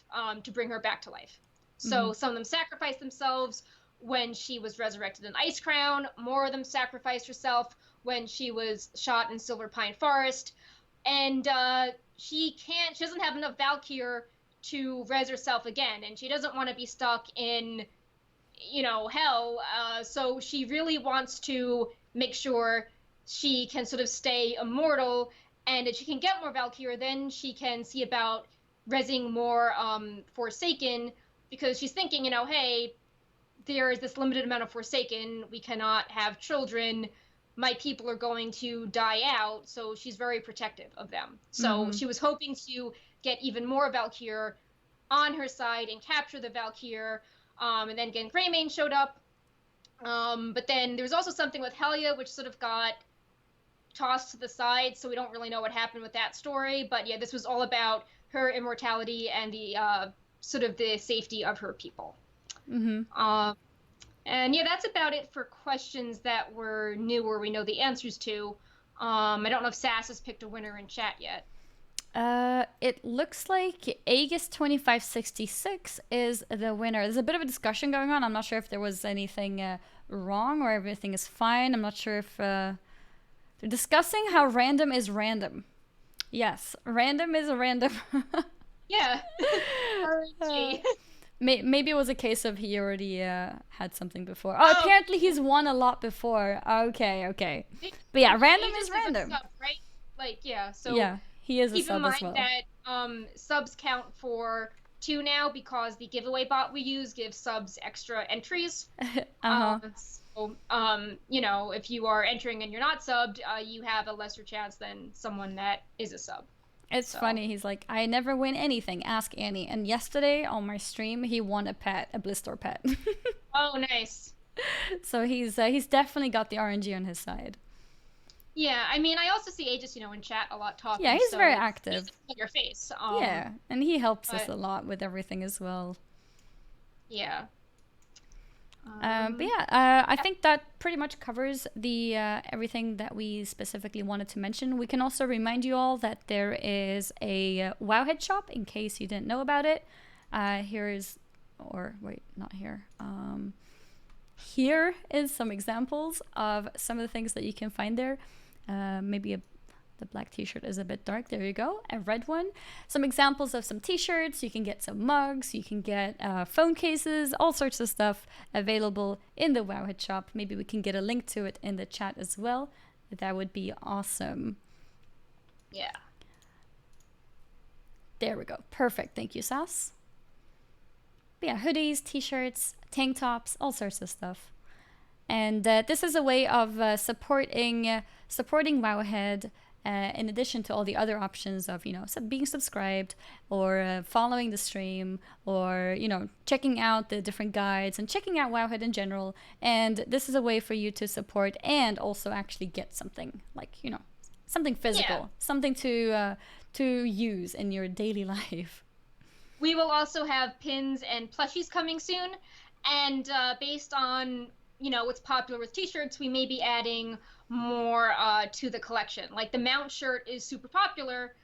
to bring her back to life. So some of them sacrificed themselves when she was resurrected in Ice Crown. More of them sacrificed herself when she was shot in Silver Pine Forest. And she doesn't have enough Valkyr to res herself again. And she doesn't want to be stuck in, hell. So she really wants to make sure she can sort of stay immortal, and if she can get more Valkyr, then she can see about resing more Forsaken, because she's thinking, hey, there is this limited amount of Forsaken, we cannot have children, my people are going to die out, so she's very protective of them. So she was hoping to get even more Valkyr on her side and capture the Valkyr. And then again, Greymane showed up. But then there was also something with Helia, which sort of got tossed to the side, so we don't really know what happened with that story. But yeah, this was all about her immortality and the sort of the safety of her people. And yeah, that's about it for questions that were new or we know the answers to. I don't know if Sass has picked a winner in chat yet. It looks like Aegis 2566 is the winner. There's a bit of a discussion going on. I'm not sure if there was anything wrong or everything is fine. I'm not sure if they're discussing how random is random. Yes, random is random. Yeah. RNG. Maybe it was a case of he already had something before. Oh, apparently he's won a lot before. Okay. But yeah, random is random. Sub, right? Like, yeah, so yeah, he is a sub as well. Keep in mind that subs count for 2 now because the giveaway bot we use gives subs extra entries. So, you know, if you are entering and you're not subbed, you have a lesser chance than someone that is a sub. It's funny. He's like, I never win anything. Ask Annie. And yesterday on my stream, he won a pet, a blister pet. Oh, nice. So he's definitely got the RNG on his side. Yeah, I mean, I also see Aegis, you know, in chat a lot talking. Yeah, he's so very active. In your face. Yeah, and he helps us a lot with everything as well. Yeah. But yeah, I think that pretty much covers the everything that we specifically wanted to mention. We can also remind you all that there is a Wowhead shop in case you didn't know about it. Here is some examples of some of the things that you can find there. The black t-shirt is a bit dark. There you go. A red one. Some examples of some t-shirts. You can get some mugs. You can get phone cases. All sorts of stuff available in the Wowhead shop. Maybe we can get a link to it in the chat as well. That would be awesome. Yeah. There we go. Perfect. Thank you, Sass. But yeah, hoodies, t-shirts, tank tops, all sorts of stuff. And this is a way of supporting Wowhead. In addition to all the other options of, you know, being subscribed or following the stream or, you know, checking out the different guides and checking out Wowhead in general. And this is a way for you to support and also actually get something like, you know, something physical, something to use in your daily life. We will also have pins and plushies coming soon. And based on, you know, what's popular with t-shirts, we may be adding more to the collection. Like the mount shirt is super popular,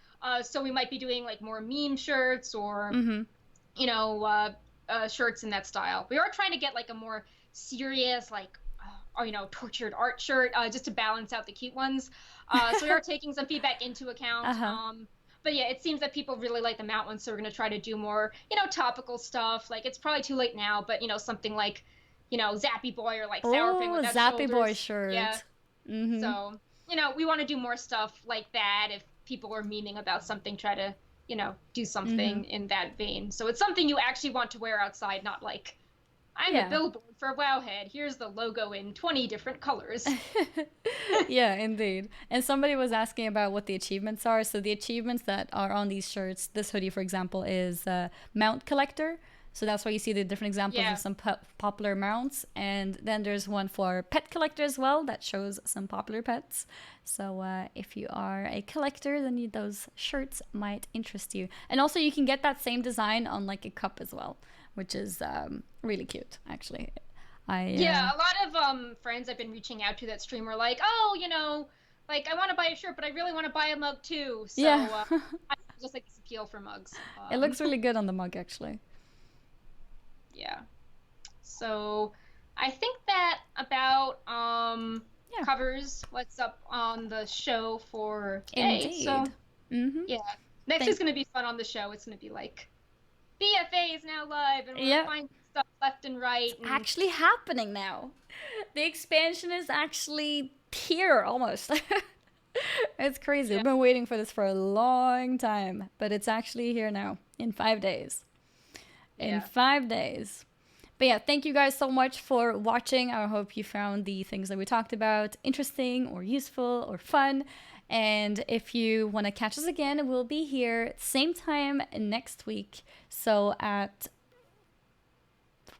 so we might be doing like more meme shirts or you know, shirts in that style. We are trying to get like a more serious, like or, you know, tortured art shirt just to balance out the cute ones. So we are taking some feedback into account. But yeah, it seems that people really like the mount ones, so we're gonna try to do more, you know, topical stuff. Like it's probably too late now, but you know, something like, you know, Zappy Boy or like Sourfing with that Zappy shoulders. Boy shirt. Yeah. So, you know, we want to do more stuff like that. If people are memeing about something, try to, you know, do something in that vein. So it's something you actually want to wear outside, not like, I'm a billboard for Wowhead. Here's the logo in 20 different colors. Yeah, indeed. And somebody was asking about what the achievements are. So the achievements that are on these shirts, this hoodie, for example, is Mount Collector. So that's why you see the different examples of some popular mounts. And then there's one for Pet Collector as well that shows some popular pets. So if you are a collector, then those shirts might interest you. And also you can get that same design on like a cup as well, which is really cute, actually. Yeah, a lot of friends I've been reaching out to that stream are like, oh, you know, like I want to buy a shirt, but I really want to buy a mug too. So I just like this appeal for mugs. It looks really good on the mug, actually. Yeah. So I think that about covers what's up on the show for today. Indeed. So yeah. Next is gonna be fun on the show. It's gonna be like BFA is now live and we're finding stuff left and right. It's actually happening now. The expansion is actually here almost. It's crazy. We've been waiting for this for a long time, but it's actually here now in 5 days. In 5 days. But yeah, thank you guys so much for watching. I hope you found the things that we talked about interesting or useful or fun. And if you want to catch us again, we'll be here same time next week. So at,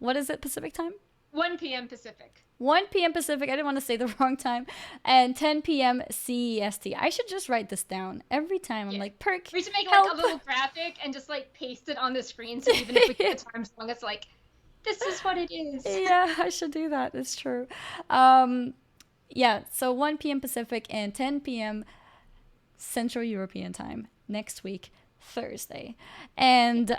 what is it, Pacific time? 1 p.m. Pacific. 1 p.m. Pacific. I didn't want to say the wrong time. And 10 p.m. CEST. I should just write this down every time. I'm like, perk. We should make help. like a little graphic and just like paste it on the screen. So even if we get the time wrong, it's like, this is what it is. Yeah, I should do that. It's true. Yeah, so 1 p.m. Pacific and 10 p.m. Central European time next week, Thursday. And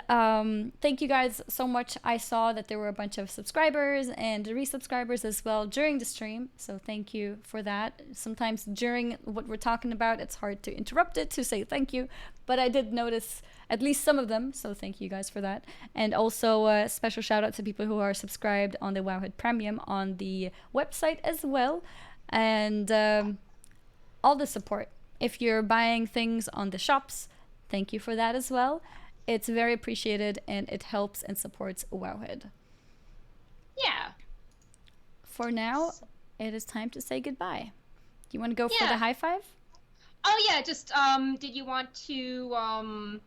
thank you guys so much. I saw that there were a bunch of subscribers and resubscribers as well during the stream, so thank you for that. Sometimes during what we're talking about, it's hard to interrupt it to say thank you, but I did notice at least some of them, so thank you guys for that. And also a special shout out to people who are subscribed on the Wowhead Premium on the website as well, and all the support. If you're buying things on the shops, thank you for that as well. It's very appreciated and it helps and supports Wowhead. Yeah. For now, it is time to say goodbye. Do you want to go for the high five? Oh yeah, just did you want to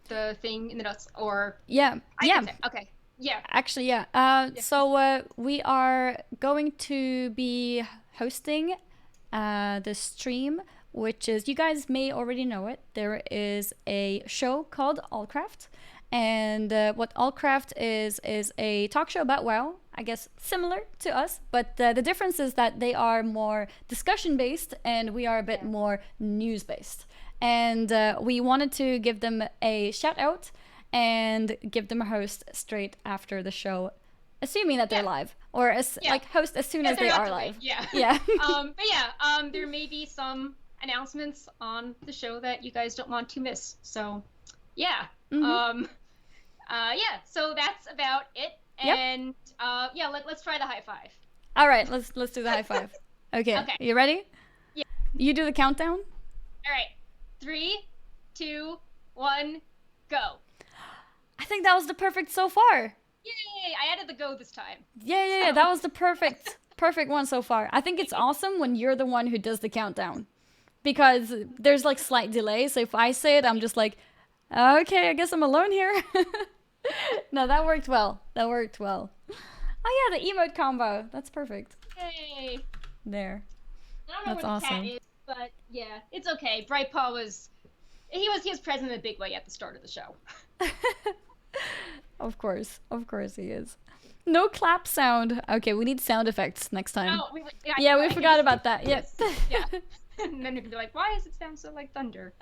the thing in the notes or Yeah. Yeah. Okay. Yeah. Actually, yeah. So we are going to be hosting the stream, which is, you guys may already know it. There is a show called Allcraft. And what Allcraft is a talk show about WoW, I guess similar to us, but the difference is that they are more discussion based and we are a bit more news based. And we wanted to give them a shout out and give them a host straight after the show, assuming that they're live, or like host as soon as they are live. Yeah. Yeah. But yeah, there may be some announcements on the show that you guys don't want to miss. So yeah. Yeah, so that's about it. And yeah, let's try the high five. All right, let's do the high five. Okay. You ready? Yeah. You do the countdown. All right. 3, 2, 1, go. I think that was the perfect so far. Yay! I added the go this time. Yeah. That was the perfect one so far. I think it's awesome when you're the one who does the countdown, because there's like slight delay. So if I say it, I'm just like, okay, I guess I'm alone here. No, that worked well. Oh yeah, the emote combo. That's perfect. Yay! There. I don't know That's where the awesome. cat is, but yeah, it's okay. Brightpaw was present in a big way at the start of the show. Of course he is. No clap sound. Okay, we need sound effects next time. Oh, we forgot about that. Yep. Yeah. And then we can be like, why does it sound so like thunder?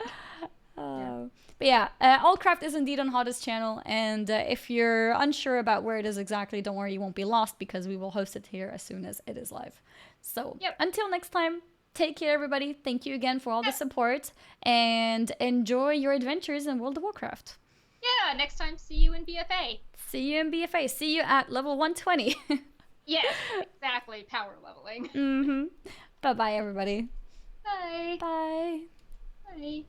But yeah, Allcraft is indeed on Hotta's channel, and if you're unsure about where it is exactly, don't worry, you won't be lost, because we will host it here as soon as it is live. So until next time, take care everybody. Thank you again for all the support, and enjoy your adventures in World of Warcraft. Yeah, next time, see you in BFA. See you at level 120. Yes, exactly. Power leveling. Bye-bye, everybody. Bye. Bye. Bye.